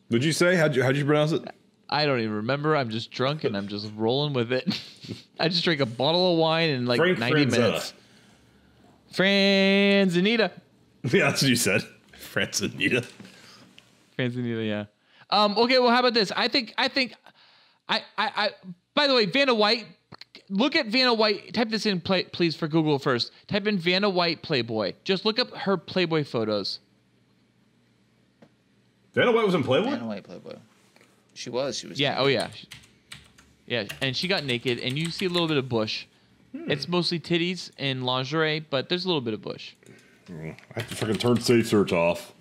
Would you say? How'd you pronounce it? I don't even remember. I'm just drunk and I'm just rolling with it. I just drank a bottle of wine in like Frank 90 Franzetta. minutes. Franzanita. Yeah, that's what you said. Franzanita. Franzanita, yeah. Okay, well, how about this? I think by the way, Vanna White, look at Vanna White. Type this in, please, for Google first. Type in Vanna White Playboy. Just look up her Playboy photos. Vanna White was in Playboy? Vanna White Playboy. She was. Yeah, oh yeah. Yeah, and she got naked, and you see a little bit of bush. It's mostly titties and lingerie, but there's a little bit of bush. I have to fucking turn safe search off.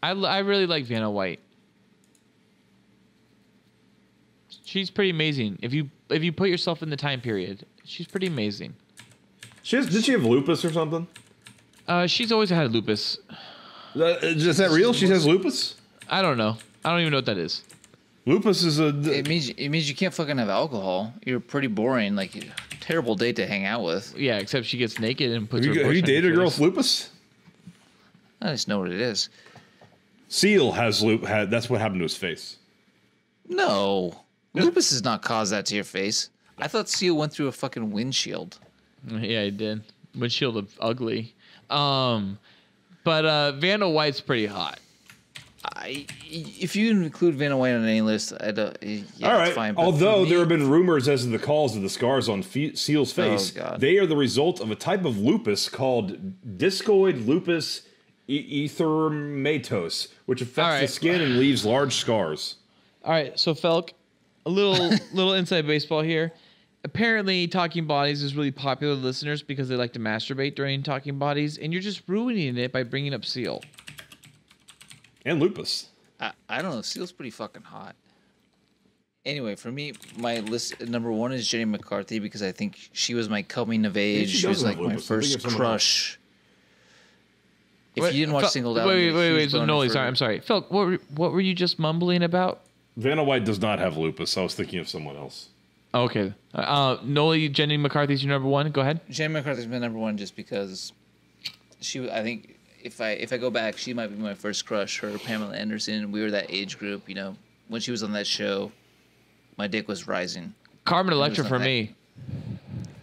I really like Vanna White. She's pretty amazing. If you put yourself in the time period, she's pretty amazing. Did she have lupus or something? She's always had lupus. Is that real? She has lupus? I don't know. I don't even know what that is. Lupus is It means you can't fucking have alcohol. You're pretty boring. Like, terrible date to hang out with. Yeah, except she gets naked and puts Have her you bush on dated a your girl face. with lupus? I just know what it is. Seal has that's what happened to his face. No. Lupus does not cause that to your face. I thought Seal went through a fucking windshield. Yeah, he did. Windshield of ugly. But Vanna White's pretty hot. If you include Vanna White on any list, I don't. Yeah, All right. it's fine, Although there have been rumors as to the cause of the scars on Seal's face, God. they are the result of a type of lupus called discoid lupus erythematosus, which affects the skin and leaves large scars. All right, so Felk, a little inside baseball here. Apparently, Talking Bodies is really popular with listeners because they like to masturbate during Talking Bodies, and you're just ruining it by bringing up Seal. And lupus. I don't know. Seal's pretty fucking hot. Anyway, for me, my list number 1 is Jenny McCarthy because I think she was my coming of age. She was like my first crush. If you didn't watch Singled Out, wait. So Noli, sorry, I'm sorry. Felk, what were you just mumbling about? Vanna White does not have lupus, so I was thinking of someone else. Okay. Noli, Jenny McCarthy's your number 1. Go ahead. Jenny McCarthy's my number 1 just because I think if I go back, she might be my first crush. Her, Pamela Anderson. We were that age group, you know. When she was on that show, my dick was rising. Carmen Electra for me.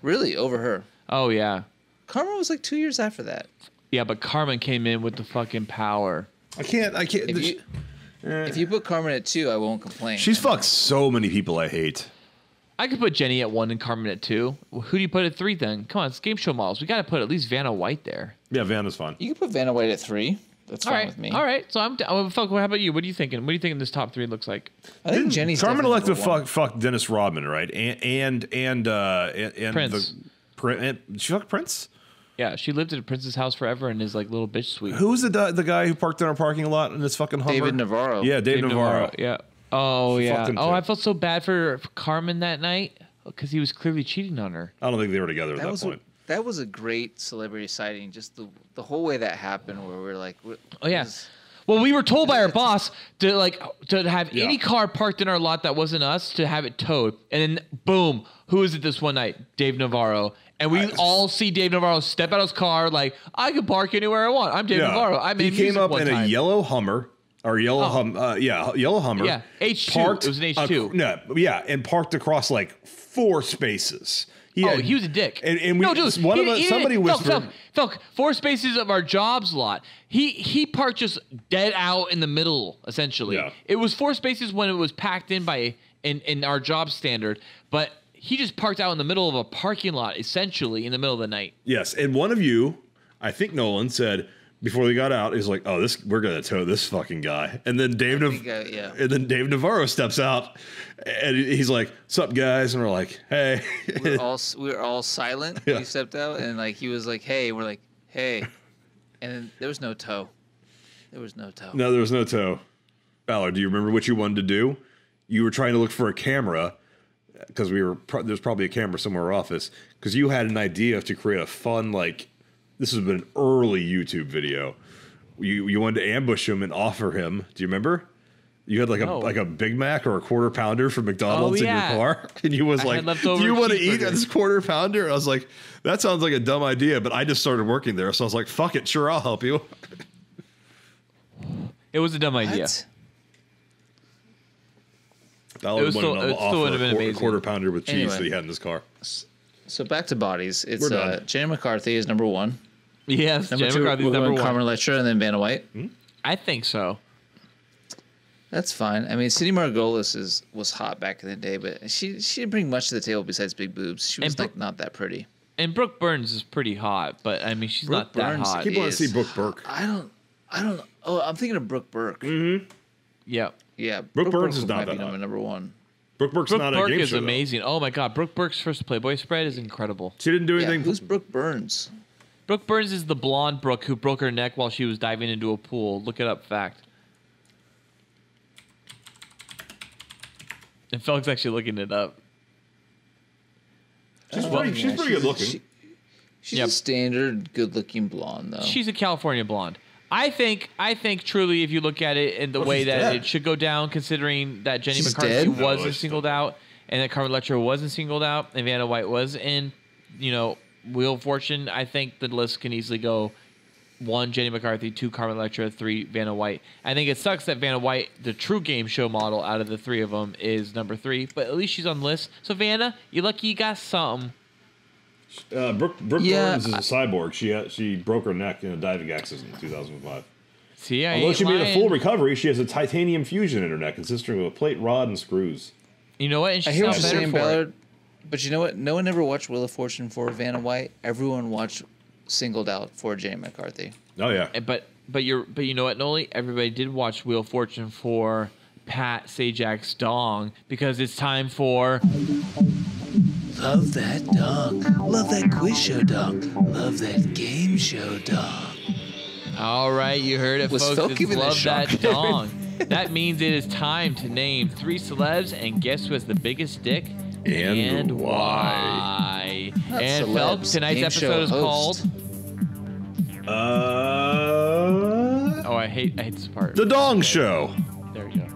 Really? Over her? Oh, yeah. Carmen was like 2 years after that. Yeah, but Carmen came in with the fucking power. I can't. If you put Carmen at 2, I won't complain. She's fucked so many people I hate. I could put Jenny at 1 and Carmen at 2. Who do you put at 3 then? Come on, it's game show models. We got to put at least Vanna White there. Yeah, Vanna's fine. You can put Vanna White at 3. That's fine with me. All right. So Felk, how about you? What are you thinking? What do you think this top 3 looks like? I think Jenny's Carmen definitely Electra fucked Dennis Rodman, right? And Prince. She fucked Prince? Yeah, she lived at Prince's house forever in his like little bitch suite. Who's the guy who parked in our parking lot in this fucking Hummer? David Navarro. Yeah, Dave Navarro. Yeah. Oh, yeah. him Oh, too. I felt so bad for Carmen that night because he was clearly cheating on her. I don't think they were together at that point. That was a great celebrity sighting. Just the whole way that happened, where we're like, oh yeah. Well, we were told by our boss to have any car parked in our lot that wasn't us to have it towed, and then boom, who is it this one night? Dave Navarro. And we all see Dave Navarro step out of his car like, I can park anywhere I want. I'm Dave Navarro. I made He came up one in time. a yellow Hummer. Or yellow Hummer. Yellow Hummer. Yeah, H2. It was an H2. And parked across like 4 spaces. He was a dick. And we, somebody whispered. Felk, 4 spaces of our jobs lot. He parked just dead out in the middle, essentially. Yeah. It was 4 spaces when it was packed in our job standard, but he just parked out in the middle of a parking lot, essentially, in the middle of the night. Yes, and one of you, I think Nolan, said before they got out, he's like, "Oh, we're gonna tow this fucking guy." And then Dave Navarro steps out, and he's like, "Sup, guys?" And we're like, "Hey." we were all silent when he stepped out, and like he was like, "Hey," we're like, "Hey," and then there was no tow. No, there was no tow. Ballard, do you remember what you wanted to do? You were trying to look for a camera. Because there's probably a camera somewhere in our office. Because you had an idea to create a fun, this has been an early YouTube video. You wanted to ambush him and offer him. Do you remember? You had like a Big Mac or a quarter pounder from McDonald's in your car, and you was like, "Do you want to eat this quarter pounder?" And I was like, "That sounds like a dumb idea," but I just started working there, so I was like, "Fuck it, sure, I'll help you." It was a dumb idea. It still would have been amazing. Quarter pounder with cheese that he had in his car. So back to bodies. It's Jenny McCarthy is number 1. Yes, number Jenny 2, McCarthy's number 1. Carmen Electra and then Vanna White. I think so. That's fine. I mean, Cindy Margolis was hot back in the day, but she didn't bring much to the table besides big boobs. She was not that pretty. And Brooke Burns is pretty hot, but I mean, she's not that hot. People want to see Brooke Burke. I don't. Oh, I'm thinking of Brooke Burke. Mm-hmm. Yeah. Yeah, Brooke Burns is not that hot. Number 1. Brooke Burke's not a game show. Brooke Burke is amazing. Oh my God, Brooke Burke's first Playboy spread is incredible. She didn't do anything. Who's Brooke Burns? Brooke Burns is the blonde Brooke who broke her neck while she was diving into a pool. Look it up, fact. And Felix actually looking it up. She's pretty good looking. She's a standard good-looking blonde, though. She's a California blonde. I think truly, if you look at it in the way that it should go down, considering that Jenny McCarthy wasn't singled out, and that Carmen Electra wasn't singled out, and Vanna White was in, Wheel of Fortune, I think the list can easily go 1, Jenny McCarthy, 2, Carmen Electra, 3, Vanna White. I think it sucks that Vanna White, the true game show model out of the 3 of them, is number 3, but at least she's on the list. So Vanna, you lucky you got something. Brooke Burns is a cyborg. She broke her neck in a diving accident in 2005. See, although she made a full recovery, she has a titanium fusion in her neck consisting of a plate, rod, and screws. You know what? And I hear what you're saying, Ballard, but you know what? No one ever watched Wheel of Fortune for Vanna White. Everyone watched Singled Out for Jenny McCarthy. Oh yeah. But you know what, Noli? Everybody did watch Wheel of Fortune for Pat Sajak's dong because it's time for Love that dong. Love that quiz show dong. Love that game show dong. All right, you heard it, folks. It's Love That Dong. That means it is time to name 3 celebs and guess who has the biggest dick and why. And Phelps, tonight's episode is called. Oh, I hate this part. The Dong Show. There we go.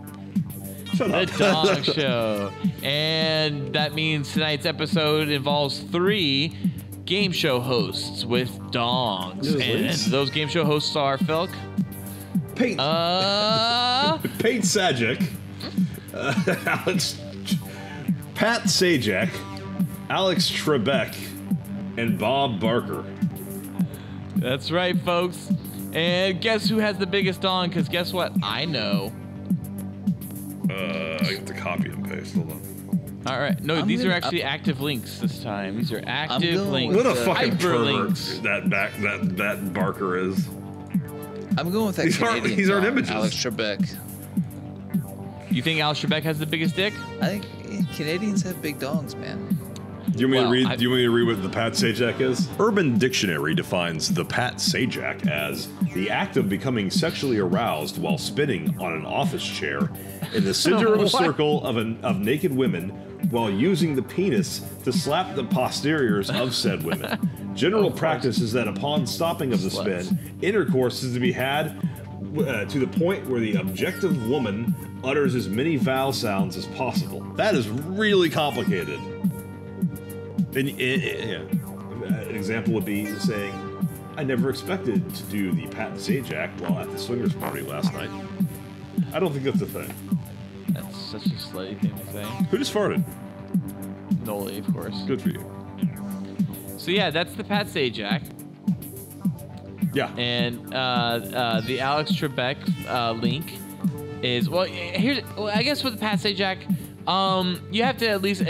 The Dong Show. And that means tonight's episode involves 3 game show hosts with dongs. And those game show hosts are Philk. Pate Sajak. Pat Sajak. Alex Trebek. And Bob Barker. That's right, folks. And guess who has the biggest dong? Because guess what? I know. I have to copy and paste. Hold on. All right. No, these are actually active links this time. These are active links. What a fucking hyperlinks. That Barker is. I'm going with that Canadian our images. Alex Trebek. You think Alex Trebek has the biggest dick? I think Canadians have big dongs, man. Do you want me to read what the Pat Sajak is? Urban Dictionary defines the Pat Sajak as the act of becoming sexually aroused while spinning on an office chair in the center of a circle of naked women while using the penis to slap the posteriors of said women. General practice is that upon stopping of the spin, intercourse is to be had to the point where the objective woman utters as many vowel sounds as possible. That is really complicated. An example would be saying, I never expected to do the Pat Sajak while at the swingers party last night. I don't think that's a thing. That's such a slutty thing to say. Who just farted? Noli, of course. Good for you. So yeah, that's the Pat Sajak. Yeah. And the Alex Trebek link is, I guess with the Pat Sajak, you have to at least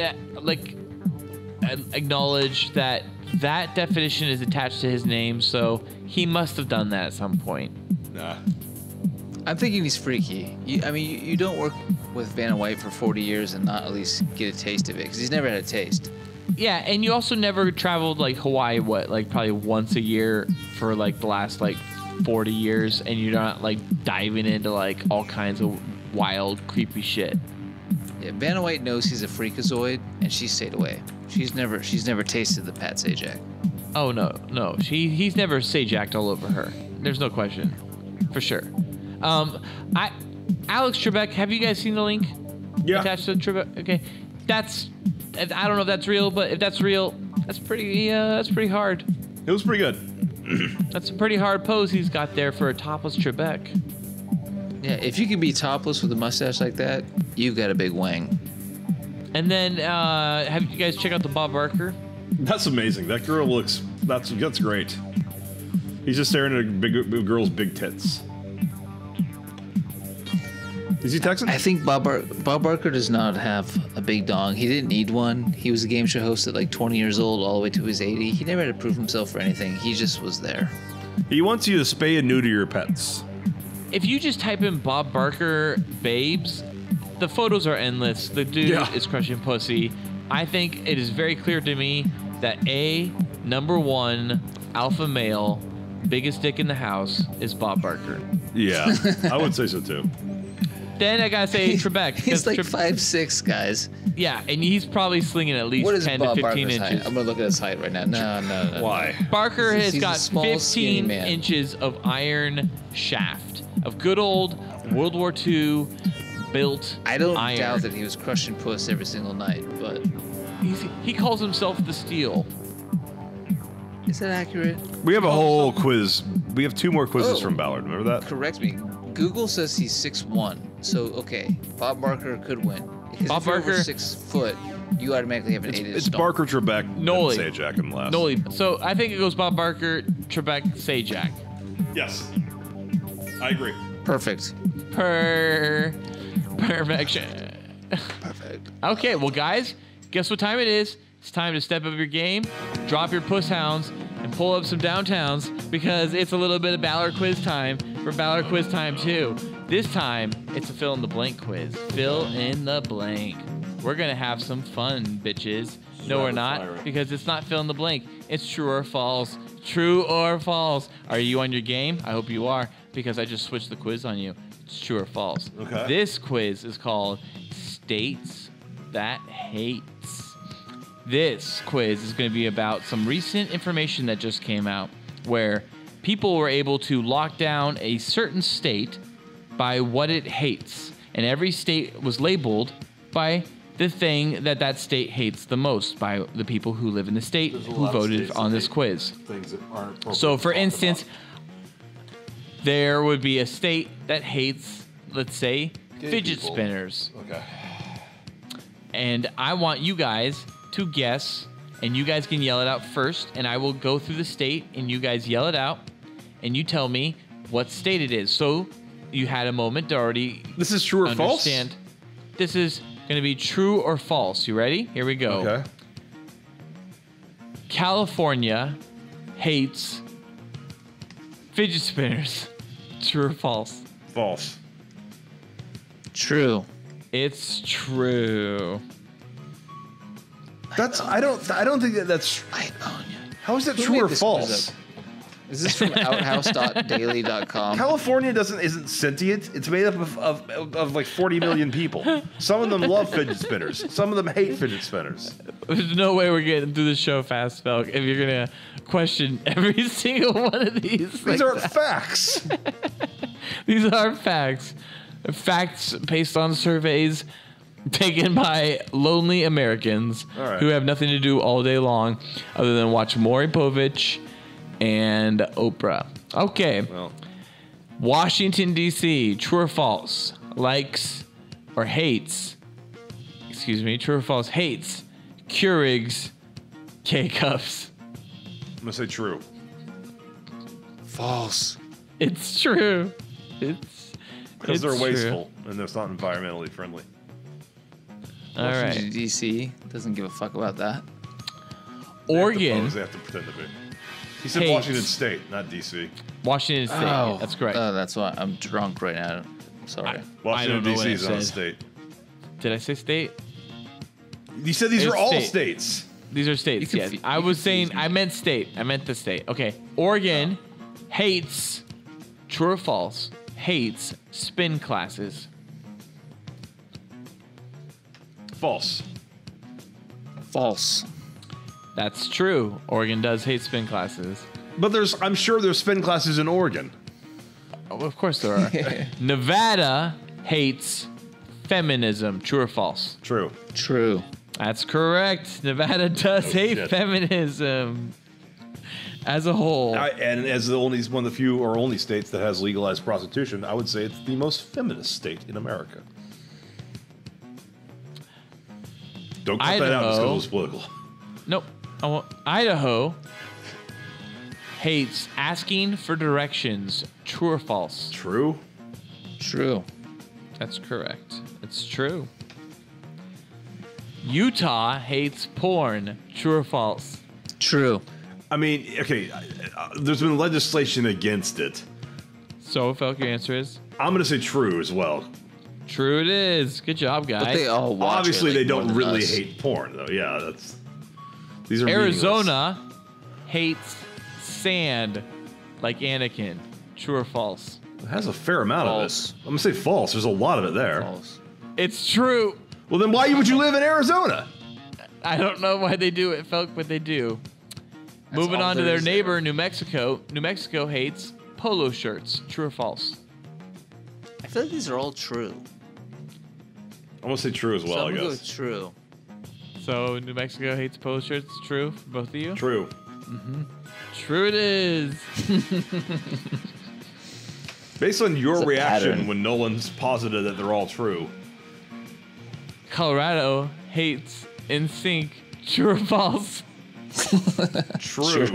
acknowledge that definition is attached to his name, so he must have done that at some point. Nah. I'm thinking he's freaky. You don't work with Vanna White for 40 years and not at least get a taste of it, because he's never had a taste. Yeah, and you also never traveled like Hawaii, probably once a year for the last 40 years, and you're not diving into all kinds of wild, creepy shit. Yeah, Vanna White knows he's a freakazoid, and she stayed away. She's never tasted the Pat Sajak. Oh no, he's never Sajaked all over her. There's no question, for sure. Alex Trebek, have you guys seen the link? Yeah. Attached to Trebek. Okay, I don't know if that's real, but if that's real, that's pretty hard. It was pretty good. That's a pretty hard pose he's got there for a topless Trebek. Yeah, if you can be topless with a mustache like that, you've got a big wang. And then, have you guys checked out the Bob Barker? That's amazing. That girl that's great. He's just staring at a big girl's big tits. Is he Texan? I think Bob Barker does not have a big dong. He didn't need one. He was a game show host at 20 years old all the way to his 80. He never had to prove himself for anything. He just was there. He wants you to spay and neuter your pets. If you just type in Bob Barker babes, the photos are endless. The dude is crushing pussy. I think it is very clear to me that number 1 alpha male, biggest dick in the house is Bob Barker. Yeah, I would say so too. Then I gotta say Trebek. He's 5'6", guys. Yeah, and he's probably slinging at least 10 to 15 Barker's inches. height? I'm gonna look at his height right now. No. Why? Barker has got small, 15 inches of iron shaft of good old World War II built I don't iron. doubt that he was crushing puss every single night, but he calls himself the Steel. Is that accurate? We have a whole quiz We have 2 more quizzes from Ballard. Remember that? Correct me. Google says he's 6'1". So, okay, Bob Barker could win. Because Bob if you're Barker- over 6 foot, you automatically have an 8-inch It's dong. Barker, Trebek, Noli. and Sajak in the last. Noli. So I think it goes Bob Barker, Trebek, Sajak. Yes. I agree. Perfect. Perfection. Perfect. Okay, well, guys, guess what time it is? It's time to step up your game, drop your puss hounds, and pull up some downtowns because it's a little bit of Ballard quiz time for Ballard quiz time 2. This time, it's a fill in the blank quiz. Fill in the blank. We're going to have some fun, bitches. No, we're not, because it's not fill in the blank. It's true or false. True or false. Are you on your game? I hope you are, because I just switched the quiz on you. It's true or false. Okay. This quiz is called States That Hates. This quiz is going to be about some recent information that just came out where people were able to lock down a certain state by what it hates. And every state was labeled by the thing that that state hates the most by the people who live in the state who voted on this quiz. Things that aren't appropriate So, for to talk instance, about. there would be a state that hates, let's say, Gay fidget people. spinners. Okay. And I want you guys to guess, and you guys can yell it out first, and I will go through the state, and you guys yell it out, and you tell me what state it is. So you had a moment to already This is true or false? understand. This is going to be true or false. You ready? Here we go. Okay. California hates fidget spinners. True or false? False. True. It's true. That's I don't think that's I own you. how is that Who true made or this quiz false? up? Is this from outhouse.daily.com? California isn't sentient. It's made up of like 40 million people. Some of them love fidget spinners. Some of them hate fidget spinners. There's no way we're getting through the show fast, Felk, if you're going to question every single one of these. These aren't facts. These are facts. Facts based on surveys taken by lonely Americans All right. who have nothing to do all day long other than watch Maury Povich and Oprah. Okay. Well, Washington, D.C., true or false, likes or hates, true or false, hates Keurig's K-Cups. I'm gonna say true. False. It's true. Because they're It's wasteful and it's not environmentally friendly. All Washington, right. D.C. doesn't give a fuck about that. Oregon, They have to pretend to be. He said hates- Washington State, not D.C. Washington State. Oh, That's correct. That's why I'm drunk right now. Sorry. Washington don't know D.C. what is I not a said. state. Did I say state? You said these It's are all state. states. These are states, You yes. confu- I you was saying, confused me. I meant state. I meant the state. Okay. Oregon hates, true or false, hates spin classes. False. False. That's true. Oregon does hate spin classes. But I'm sure there's spin classes in Oregon. Oh, of course there are. Nevada hates feminism. True or false? True. True. That's correct. Nevada does hate shit. feminism as a whole. And as one of the few or only states that has legalized prostitution, I would say it's the most feminist state in America. Don't cut that out just because it was political. Nope. I won't. Idaho hates asking for directions. True or false? True. True. That's correct. It's true. Utah hates porn. True or false? True. I mean, okay, there's been legislation against it. So, Felk, your answer is I'm going to say true as well. true. It is. Good job, guys. But they all watch Obviously, it, like, they more don't than really us. hate porn, though. Yeah, these are Arizona hates sand like Anakin. True or false? meaningless. It has a fair amount False. of it. I'm going to say false. There's a lot of it there. False. It's true. Well, then why would you live in Arizona? I don't know why they do it, Felk, but they do. Moving all on to there their is neighbor, there. New Mexico. New Mexico hates polo shirts. True or false? I feel like these are all true. I'm going to say true as well, So I'm I gonna go guess. with true. So New Mexico hates polo shirts. True for both of you? True. True it is. Based on your It's a reaction pattern. when Nolan's posited that they're all true. Colorado hates NSYNC. True or false? True.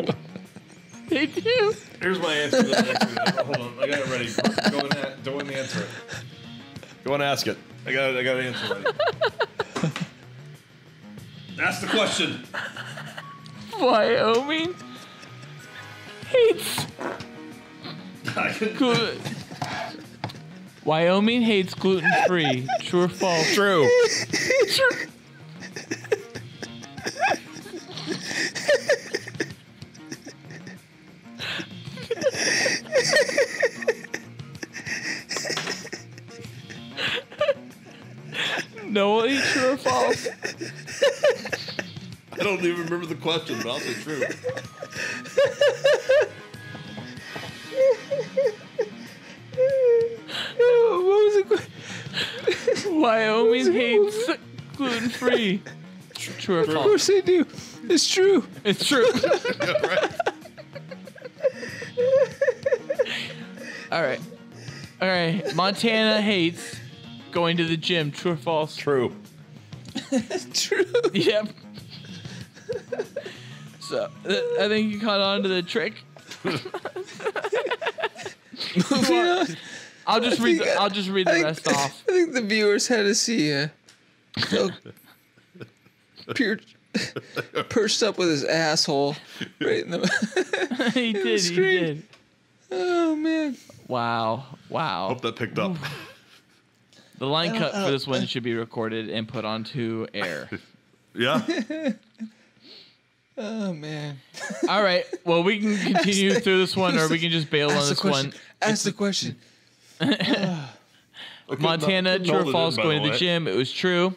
They do. Here's my answer to the next one. Hold on, I got it ready. Go and answer it. Go and ask it. I got an answer ready. Ask the question. Wyoming hates Wyoming hates gluten-free. True or false? True. True. No, true or false? I don't even remember the question, but I'll say true. What was the question? Wyoming hates gluten-free. True or Of false? course they do. It's true. It's true. All right. Montana hates going to the gym. True or false? True. True. Yep. So I think you caught on to the trick. Moving on. I'll just read the rest off. I think the viewers had to see Phil perched up with his asshole right in the He did. Oh man. Wow. Hope that picked up. The line cut for this one should be recorded and put onto air. Yeah. Oh man. All right. Well, we can continue through this one, or we can just bail on this one. Ask the question. Montana, true or Nolan false, did, by going the to the way. gym. It was true.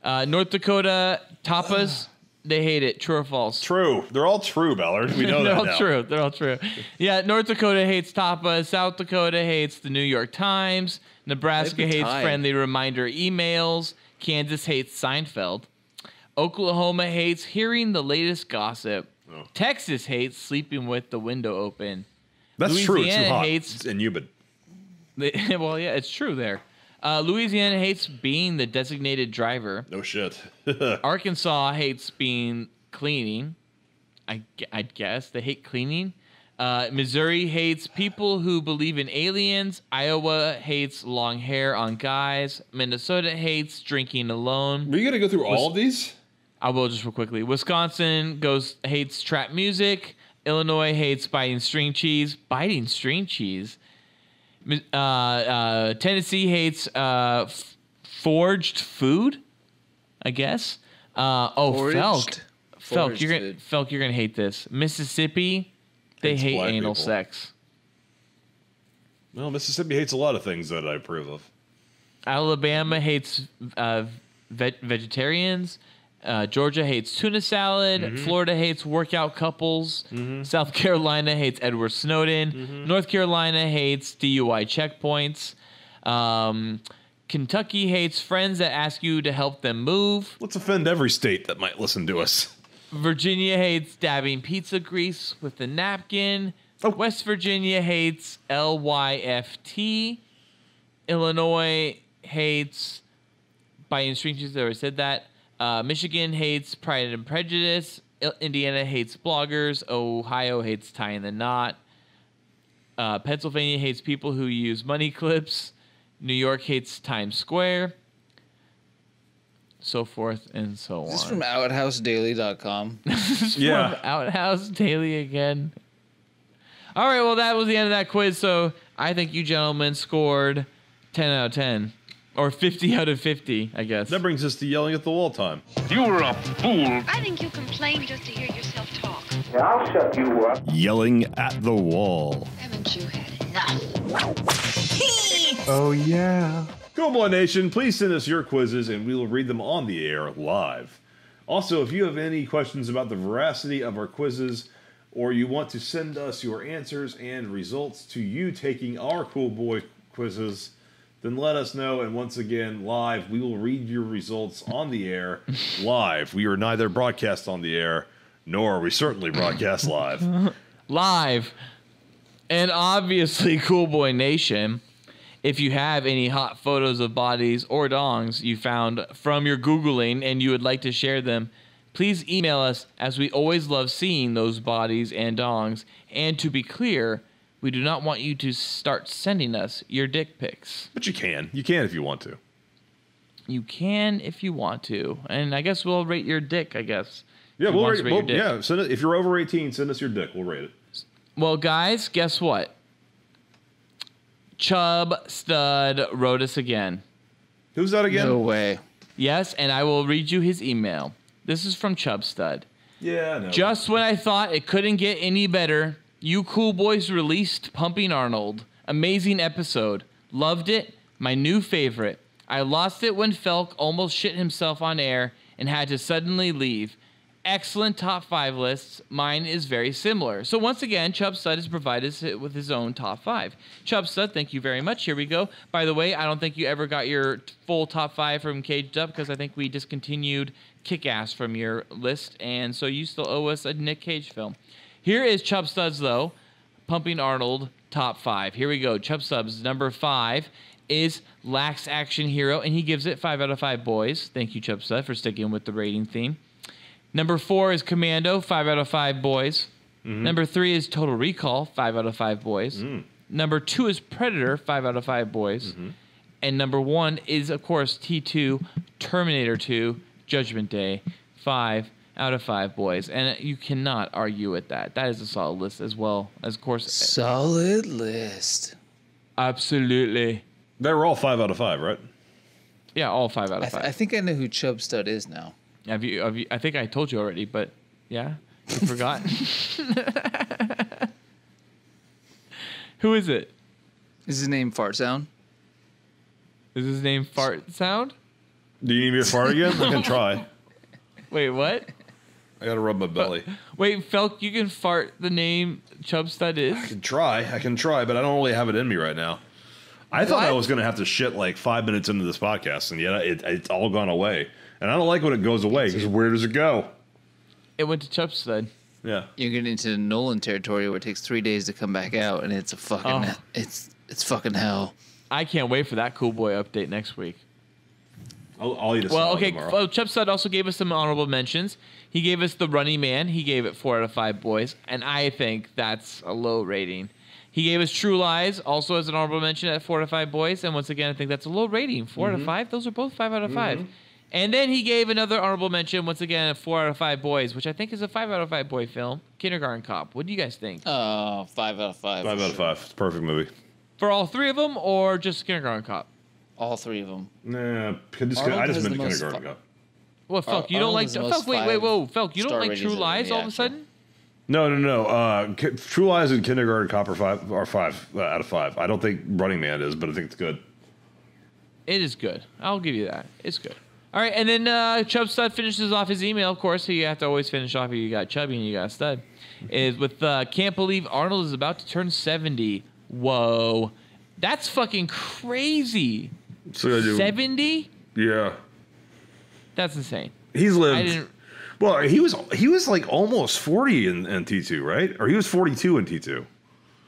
North Dakota, tapas, they hate it. True or false? True. They're all true, Ballard. We know They're that all now. true. They're all true. Yeah, North Dakota hates tapas. South Dakota hates the New York Times. Nebraska They'd be hates tied. friendly reminder emails. Kansas hates Seinfeld. Oklahoma hates hearing the latest gossip. Oh. Texas hates sleeping with the window open. That's true. It's too Louisiana hot. hates- It's humid. Well, yeah, it's true there. Louisiana hates being the designated driver. No shit. Arkansas hates being cleaning. I guess they hate cleaning. Missouri hates people who believe in aliens. Iowa hates long hair on guys. Minnesota hates drinking alone. Are you gonna go through all of these? I will just real quickly. Wisconsin hates trap music. Illinois hates biting string cheese. Biting string cheese. Tennessee hates forged food, I guess. Foraged? Felk, Foraged food. you're gonna hate this. Mississippi, they Hates hate black anal people. sex. Well, Mississippi hates a lot of things that I approve of. Alabama hates vegetarians. Georgia hates tuna salad. Florida hates workout couples. South Carolina hates Edward Snowden. North Carolina hates DUI checkpoints. Kentucky hates friends that ask you to help them move. Let's offend every state that might listen to us. Virginia hates dabbing pizza grease with a napkin. West Virginia hates LYFT. Illinois hates biting string cheese. I already said that. Michigan hates Pride and Prejudice. Indiana hates bloggers. Ohio hates tying the knot. Pennsylvania hates people who use money clips. New York hates Times Square. So forth and so on. Is this from outhousedaily.com? Yeah. From Outhouse Daily again. All right, well, that was the end of that quiz. So I think you gentlemen scored 10 out of 10. Or 50 out of 50, I guess. That brings us to yelling at the wall time. You're a fool. I think you complain just to hear yourself talk. I'll shut you up. Yelling at the wall. Haven't you had enough? Oh, yeah. Cool Boy Nation, please send us your quizzes and we will read them on the air live. Also, if you have any questions about the veracity of our quizzes or you want to send us your answers and results to you taking our Cool Boy quizzes, then let us know. And once again, live, we will read your results on the air live. We are neither broadcast on the air Nor are we certainly broadcast live. Live. And obviously, Cool Boy Nation, if you have any hot photos of bodies or dongs you found from your Googling and you would like to share them, please email us, as we always love seeing those bodies and dongs. And to be clear, we do not want you to start sending us your dick pics. But you can. You can if you want to. You can if you want to. And I guess we'll rate your dick, I guess. Yeah, Who we'll wants rate, to rate your dick? yeah. Send it, if you're over 18, send us your dick. We'll rate it. Well, guys, guess what? Chub Stud wrote us again. Who's that again? No way. Yes, and I will read you his email. This is from Chub Stud. Yeah, I know. Just when I thought it couldn't get any better, you cool boys released Pumping Arnold. Amazing episode. Loved it. My new favorite. I lost it when Felk almost shit himself on air and had to suddenly leave. Excellent top 5 lists. Mine is very similar. So once again, Chub Stud has provided us with his own top 5. Chub Stud, thank you very much. Here we go. By the way, I don't think you ever got your full top 5 from Caged Up because I think we discontinued Kick-Ass from your list, and so you still owe us a Nick Cage film. Here is Chub Stud's, though, Pumping Arnold top 5. Here we go. Chub Stud's number 5 is Lax Action Hero, and he gives it 5 out of 5 boys. Thank you, Chub Stud, for sticking with the rating theme. Number 4 is Commando, 5 out of 5 boys. Mm-hmm. Number 3 is Total Recall, 5 out of 5 boys. Number 2 is Predator, 5 out of 5 boys. Mm-hmm. And number 1 is, of course, T2, Terminator 2, Judgment Day, 5 out of 5 boys. And you cannot argue with that. That is a solid list as well. As, of course, Solid list. Absolutely. They were all 5 out of 5, right? Yeah, all 5 out of 5. I think I know who Chub Stud is now. Have you? I think I told you already, but yeah, you forgot. Who is it? Is his name Fart Sound? Is his name Fart Sound? Do you need me to fart again? I can try. Wait, what? I gotta rub my belly. Wait, Felk, you can fart the name Chub Stud is? I can try, but I don't really have it in me right now. I thought I was gonna have to shit like 5 minutes into this podcast, and yet it's all gone away. And I don't like when it goes away, because where does it go? It went to Chub Stud. Yeah. You get into Nolan territory where it takes 3 days to come back out, and it's a fucking it's fucking hell. I can't wait for that Cool Boy update next week. I'll eat a well, salad okay. tomorrow. Well, Chub Stud also gave us some honorable mentions. He gave us The Running Man. He gave it 4 out of 5 boys, and I think that's a low rating. He gave us True Lies, also as an honorable mention at 4 out of 5 boys, and once again, I think that's a low rating. 4 out of 5. Those are both 5 out of 5. And then he gave another honorable mention, once again, at 4 out of 5 boys, which I think is a 5 out of 5 boy film, Kindergarten Cop. What do you guys think? 5 out of 5. 5 out of 5. It's a perfect movie. For all 3 of them, or just Kindergarten Cop? All 3 of them. Nah, Arnold I just has meant the most Kindergarten Cop. Well, Felk, you don't like... Felk, wait, whoa. Felk, you don't like True Lies all of a sudden? No. True Lies and Kindergarten Cop are 5 out of 5. I don't think Running Man is, but I think it's good. It is good. I'll give you that. It's good. All right, and then Chub Stud finishes off his email. Of course, so you have to always finish off. You got Chubby and you got Stud. Is with can't believe Arnold is about to turn 70. Whoa, that's fucking crazy. So 70? Yeah, that's insane. He's lived. Well, he was like almost 40 in T2, right? Or he was 42 in T2.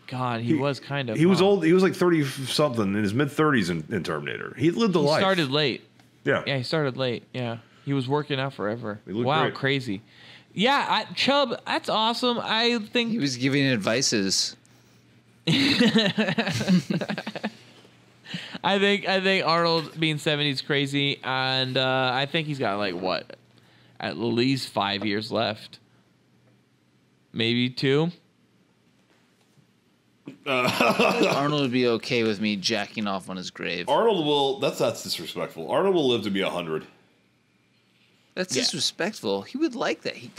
God, he was kind of. He was old. He was like 30 something in his mid 30s in Terminator. He lived a life. He started late. Yeah. Yeah, he started late. Yeah. He was working out forever. Wow, great. Crazy. Yeah, Chubb, that's awesome. I think he was giving advices. I think Arnold being 70 is crazy, and I think he's got like what, at least 5 years left, maybe 2. Arnold would be okay with me jacking off on his grave. Arnold will. That's disrespectful. Arnold will live to be 100. That's disrespectful. He would like that. He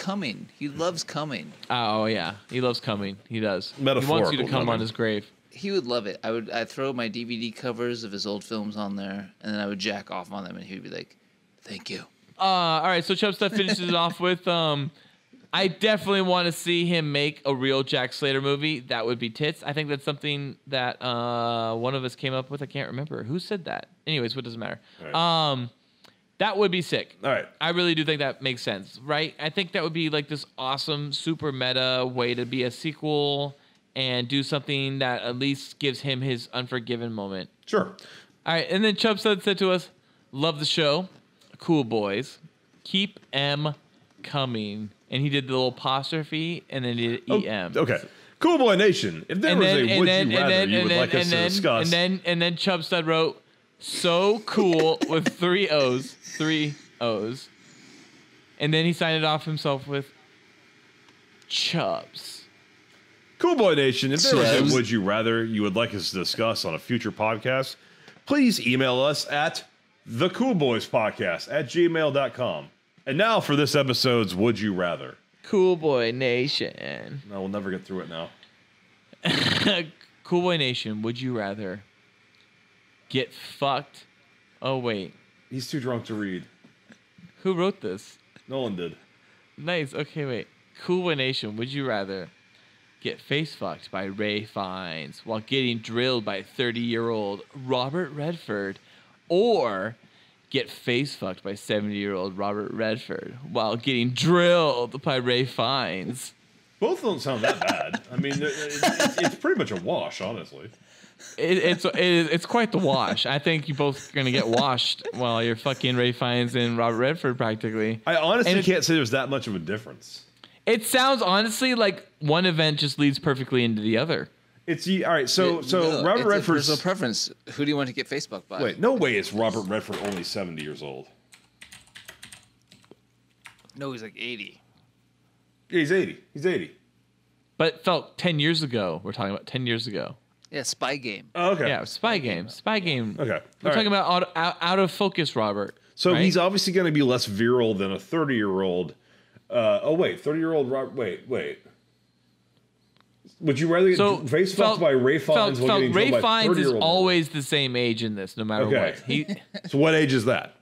loves coming. Oh yeah, he loves coming. He does. He Metaphorical wants you to come coming. on his grave. He would love it. I'd throw my DVD covers of his old films on there, and then I would jack off on them, and he'd be like, "Thank you." All right, so Chubb Stuff finishes it off with I definitely want to see him make a real Jack Slater movie. That would be tits. I think that's something that one of us came up with. I can't remember who said that. Anyways, what does it matter? Right. That would be sick. All right. I really do think that makes sense, right? I think that would be like this awesome, super meta way to be a sequel and do something that at least gives him his Unforgiven moment. Sure. All right, and then Chubstud said to us, love the show. Cool boys. Keep M coming. And he did the little apostrophe and then he did EM. Okay. Cool Boy Nation. If there was a would you rather you would like us to discuss. And then Chubstud wrote, so cool with 3 O's. 3 O's. And then he signed it off himself with Chubs. Cool Boy Nation, if there was a would you rather you would like us to discuss on a future podcast, please email us at thecoolboyspodcast@gmail.com. And now for this episode's Would You Rather. Cool Boy Nation. No, we'll never get through it now. Cool Boy Nation, would you rather get fucked? Oh, wait. He's too drunk to read. Who wrote this? Nolan did. Nice. Okay, wait. Cool Boy Nation, would you rather get face fucked by Ray Fiennes while getting drilled by 30-year-old Robert Redford, or get face fucked by 70-year-old Robert Redford while getting drilled by Ray Fiennes? Both don't sound that bad. I mean, it's pretty much a wash, honestly. It's quite the wash. I think you both are gonna get washed while you're fucking Ray Fiennes and Robert Redford practically. I honestly can't say there's that much of a difference. It sounds honestly like one event just leads perfectly into the other. It's all right. So Robert Redford's personal preference. Who do you want to get face fucked by? Wait, no way is Robert Redford only 70 years old. No, he's like 80. Yeah, he's 80. He's 80. But it felt 10 years ago. We're talking about 10 years ago. Yeah, Spy Game. Oh, okay. Yeah, Spy Game. Spy Game. Okay. We're talking about out of focus, Robert. So right? he's obviously going to be less virile than a 30-year-old. 30-year-old Robert. Wait. Would you rather get face fucked by Ray Fiennes while getting Ray drilled by Fiennes 30-year-old? is always the same age in this, no matter what. So what age is that?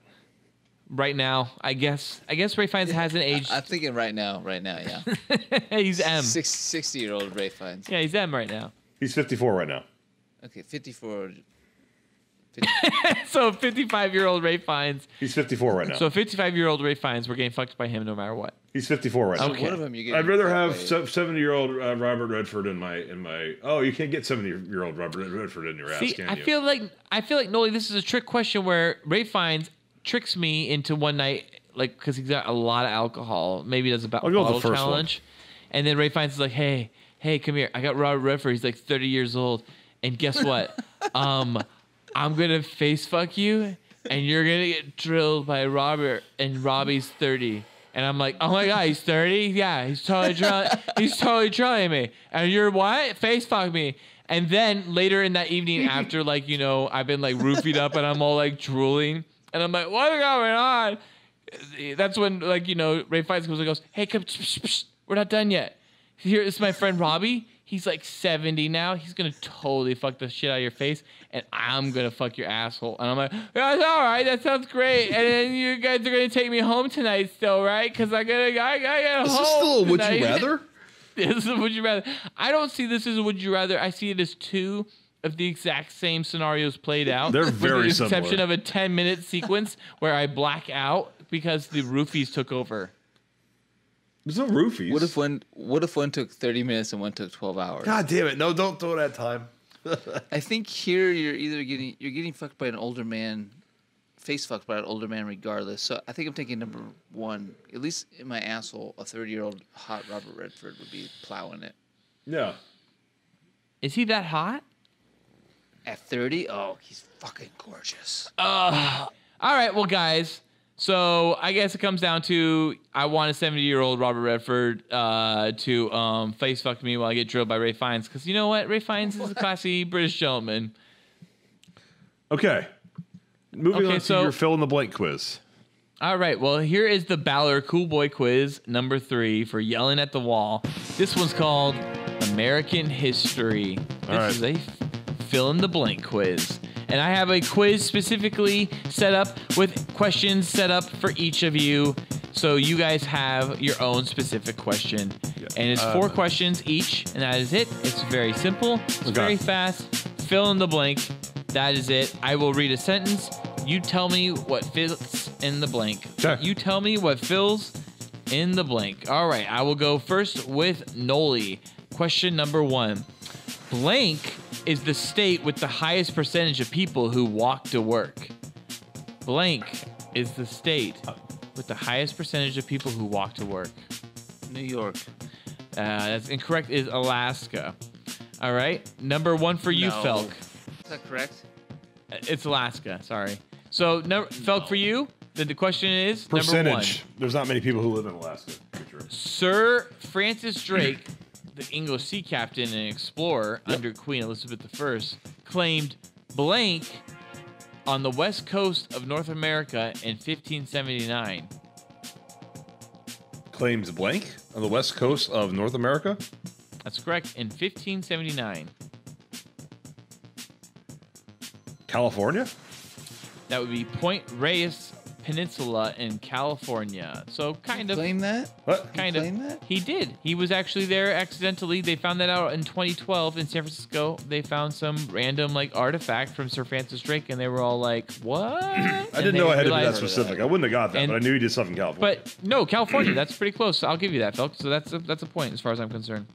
Right now, I guess Ray Fiennes hasn't aged. I'm thinking right now, yeah. He's M. 60-year-old Ray Fiennes. Yeah, he's M right now. He's 54 right now. Okay, 54. So 55-year-old Ray Fiennes. He's 54 right now. So 55-year-old Ray Fiennes, we're getting fucked by him no matter what. He's 54 right now. Okay. One of them you get. I'd rather have 70-year-old Robert Redford in my. Oh, you can't get 70-year-old Robert Redford in your ass, See, can I you? feel like Noli, this is a trick question where Ray Fiennes tricks me into one night, like because he's got a lot of alcohol. Maybe he does a bottle challenge, and then Ray Fiennes is like, "Hey, come here. I got Robert Redford. He's like 30 years old, and guess what? I'm gonna face fuck you, and you're gonna get drilled by Robert, and Robbie's 30." And I'm like, "Oh my god, he's 30? Yeah, he's totally trying me. And you're what? Face fuck me." And then later in that evening, after like I've been like roofied up and I'm all like drooling, and I'm like, "What's going on?" That's when Ray Fiennes comes and goes, "Hey, come, we're not done yet. Here is my friend Robbie. He's like 70 now. He's gonna totally fuck the shit out of your face, and I'm gonna fuck your asshole." And I'm like, "That's all right. That sounds great. And then you guys are gonna take me home tonight, still, right? Because I gotta get home." Is this still a would you rather? This is a would you rather. I don't see this as a would you rather. I see it as two of the exact same scenarios played out. They're very with the similar. exception of a 10-minute sequence where I black out because the roofies took over. There's no roofies. What if one took 30 minutes and one took 12 hours? God damn it! No, don't throw that time. I think here you're getting fucked by an older man, face fucked by an older man regardless. So I think I'm taking number one. At least in my asshole, a 30-year-old hot Robert Redford would be plowing it. Yeah. Is he that hot? At 30? Oh, he's fucking gorgeous. All right, well, guys. So I guess it comes down to I want a 70-year-old Robert Redford to face fuck me while I get drilled by Ray Fiennes, because you know what? Ray Fiennes is a classy British gentleman. Okay. Moving on to your fill in the blank quiz. All right, well, here is the Balor Cool Boy quiz number 3 for yelling at the wall. This one's called American History. This is a fill in the blank quiz. And I have a quiz specifically set up with questions set up for each of you. So you guys have your own specific question. Yeah. And it's 4 questions each, and that is it. It's very simple. It's very fast. Fill in the blank. That is it. I will read a sentence. You tell me what fits in the blank. Okay. You tell me what fills in the blank. All right, I will go first with Noli. Question number 1. Blank is the state with the highest percentage of people who walk to work. Blank is the state with the highest percentage of people who walk to work. New York. That's incorrect. Is Alaska. All right. Number 1 for you, No. Felk. Is that correct? It's Alaska. Sorry. So, Felk, for you, the question is Percentage. number 1. There's not many people who live in Alaska. Sir Francis Drake, the English sea captain and explorer under Queen Elizabeth I, claimed blank on the west coast of North America in 1579. Claims blank on the west coast of North America? That's correct. In 1579. California? That would be Point Reyes Peninsula in California. So kind of. Claim that? What? Kind Claim of. that? He did. He was actually there accidentally. They found that out in 2012 in San Francisco. They found some random artifact from Sir Francis Drake, and they were all like, "What?" I didn't know I had to be that specific. I wouldn't have got that, And- but I knew he did stuff in California. But no, California. That's pretty close. I'll give you that, Felk. So that's a point as far as I'm concerned.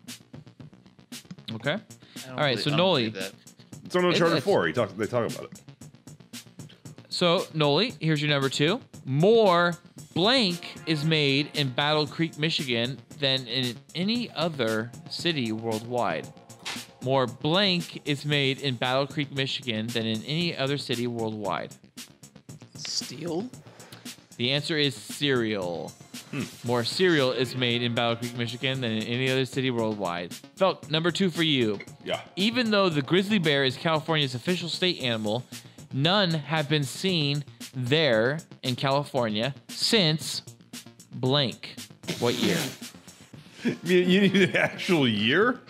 Okay. I don't All right. believe- So I don't Noli. believe that. it's on Uncharted it's- 4. They talk about it. So Noli, here's your number 2. More blank is made in Battle Creek, Michigan than in any other city worldwide. More blank is made in Battle Creek, Michigan than in any other city worldwide. Steel? The answer is cereal. More cereal is made in Battle Creek, Michigan than in any other city worldwide. Felk, number 2 for you. Yeah. Even though the grizzly bear is California's official state animal, none have been seen there in California since blank. What year? You need an actual year?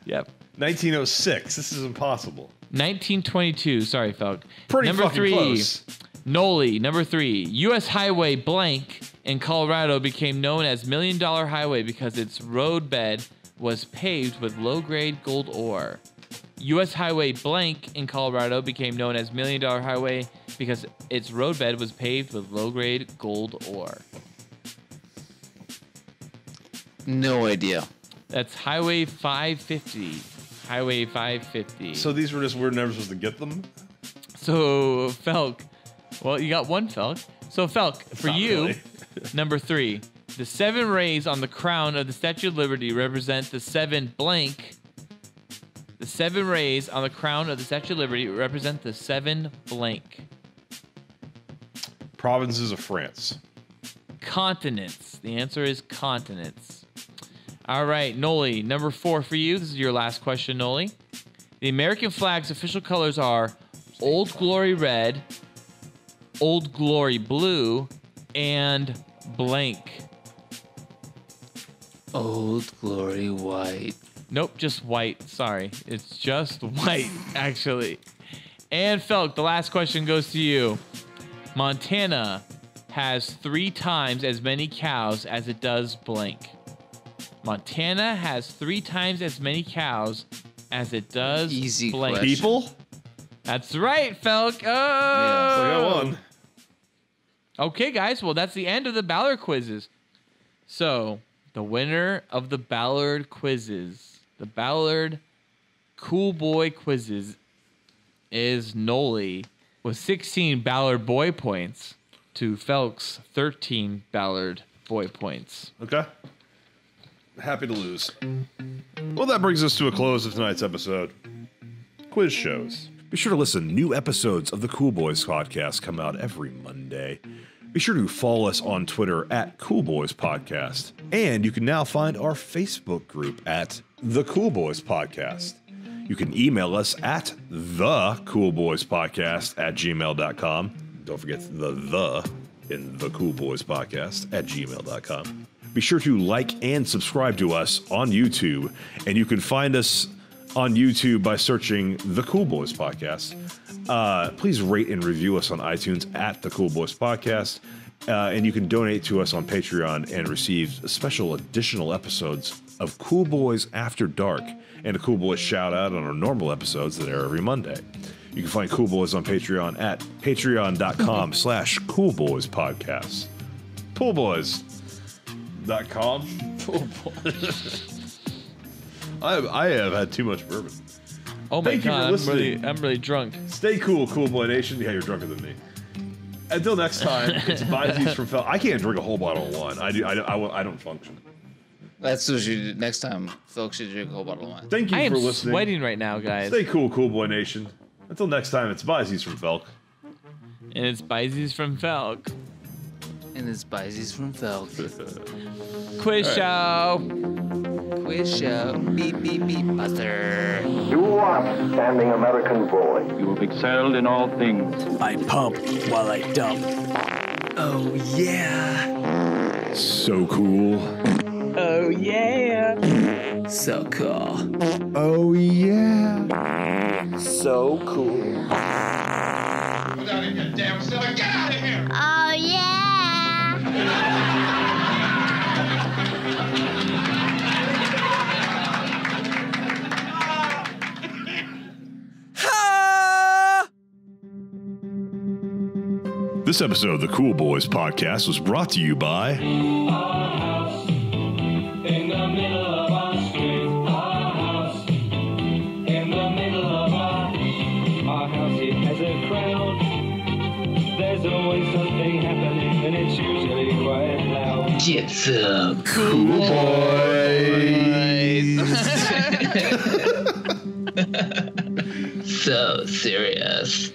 Yep. 1906. This is impossible. 1922. Sorry, Felk. Pretty number fucking 3. close. Noli, number 3. U.S. Highway blank in Colorado became known as $1 Million Highway because its roadbed was paved with low-grade gold ore. U.S. Highway blank in Colorado became known as $1 Million Highway because its roadbed was paved with low-grade gold ore. No idea. That's Highway 550. Highway 550. So these were just we're never supposed to get them? So, Felk. Well, you got one, Felk. So, Felk, for Not you, really. number 3. The 7 rays on the crown of the Statue of Liberty represent the 7 blank. The 7 rays on the crown of the Statue of Liberty represent the 7 blank. Provinces of France. Continents. The answer is continents. All right, Noli, number 4 for you. This is your last question, Noli. The American flag's official colors are Old Glory Red, Old Glory Blue, and blank. Old Glory White. Nope, just white. Sorry. It's just white, actually. And Felk, the last question goes to you. Montana has 3 times as many cows as it does blank. Montana has 3 times as many cows as it does Easy blank. question. People? That's right, Felk. Oh! So I got one. Okay, guys. Well, that's the end of the Ballard quizzes. So, the winner of the Ballard quizzes, the Ballard Cool Boy quizzes, is Noli with 16 Ballard Boy points to Felk's 13 Ballard Boy points. Okay. Happy to lose. Well, that brings us to a close of tonight's episode. Quiz shows. Be sure to listen. New episodes of the Cool Boys podcast come out every Monday. Be sure to follow us on Twitter at Cool Boys Podcast. And you can now find our Facebook group at The Cool Boys Podcast. You can email us at thecoolboyspodcast@gmail.com. Don't forget the in The Cool Boys Podcast @gmail.com. Be sure to like and subscribe to us on YouTube. And you can find us on YouTube by searching The Cool Boys Podcast. Please rate and review us on iTunes at The Cool Boys Podcast. And you can donate to us on Patreon and receive special additional episodes of Cool Boys After Dark and a Cool Boys shout out on our normal episodes that air every Monday. You can find Cool Boys on Patreon at patreon.com/coolboyspodcast. Poolboys.com. Pool boys. I have had too much bourbon. Oh my Thank you for god, listening. I'm really drunk. Stay cool, Cool Boy Nation. Yeah, you're drunker than me. Until next time, it's Bizees from Fel. I can't drink a whole bottle of wine. I don't function. That's what you do. Next time, folks should drink a whole bottle of wine. Thank you I am for listening. sweating right now, guys. Stay cool, Cool Boy Nation. Until next time, it's Bizees from Felk. And it's Bizees from Felk. And it's Bizees from Felk. Quiz show. Quiz show. Beep, beep, beep, buzzer. You outstanding American boy. You have excelled in all things. I pump while I dump. Oh, yeah. So cool. Oh yeah. So cool. Oh, yeah. So cool. Get out of here, damn silly. Get out of here! Oh, yeah. This episode of the Cool Boys Podcast was brought to you by... There's always something happening, and it's usually quite loud. Get some Cool Boys. so serious.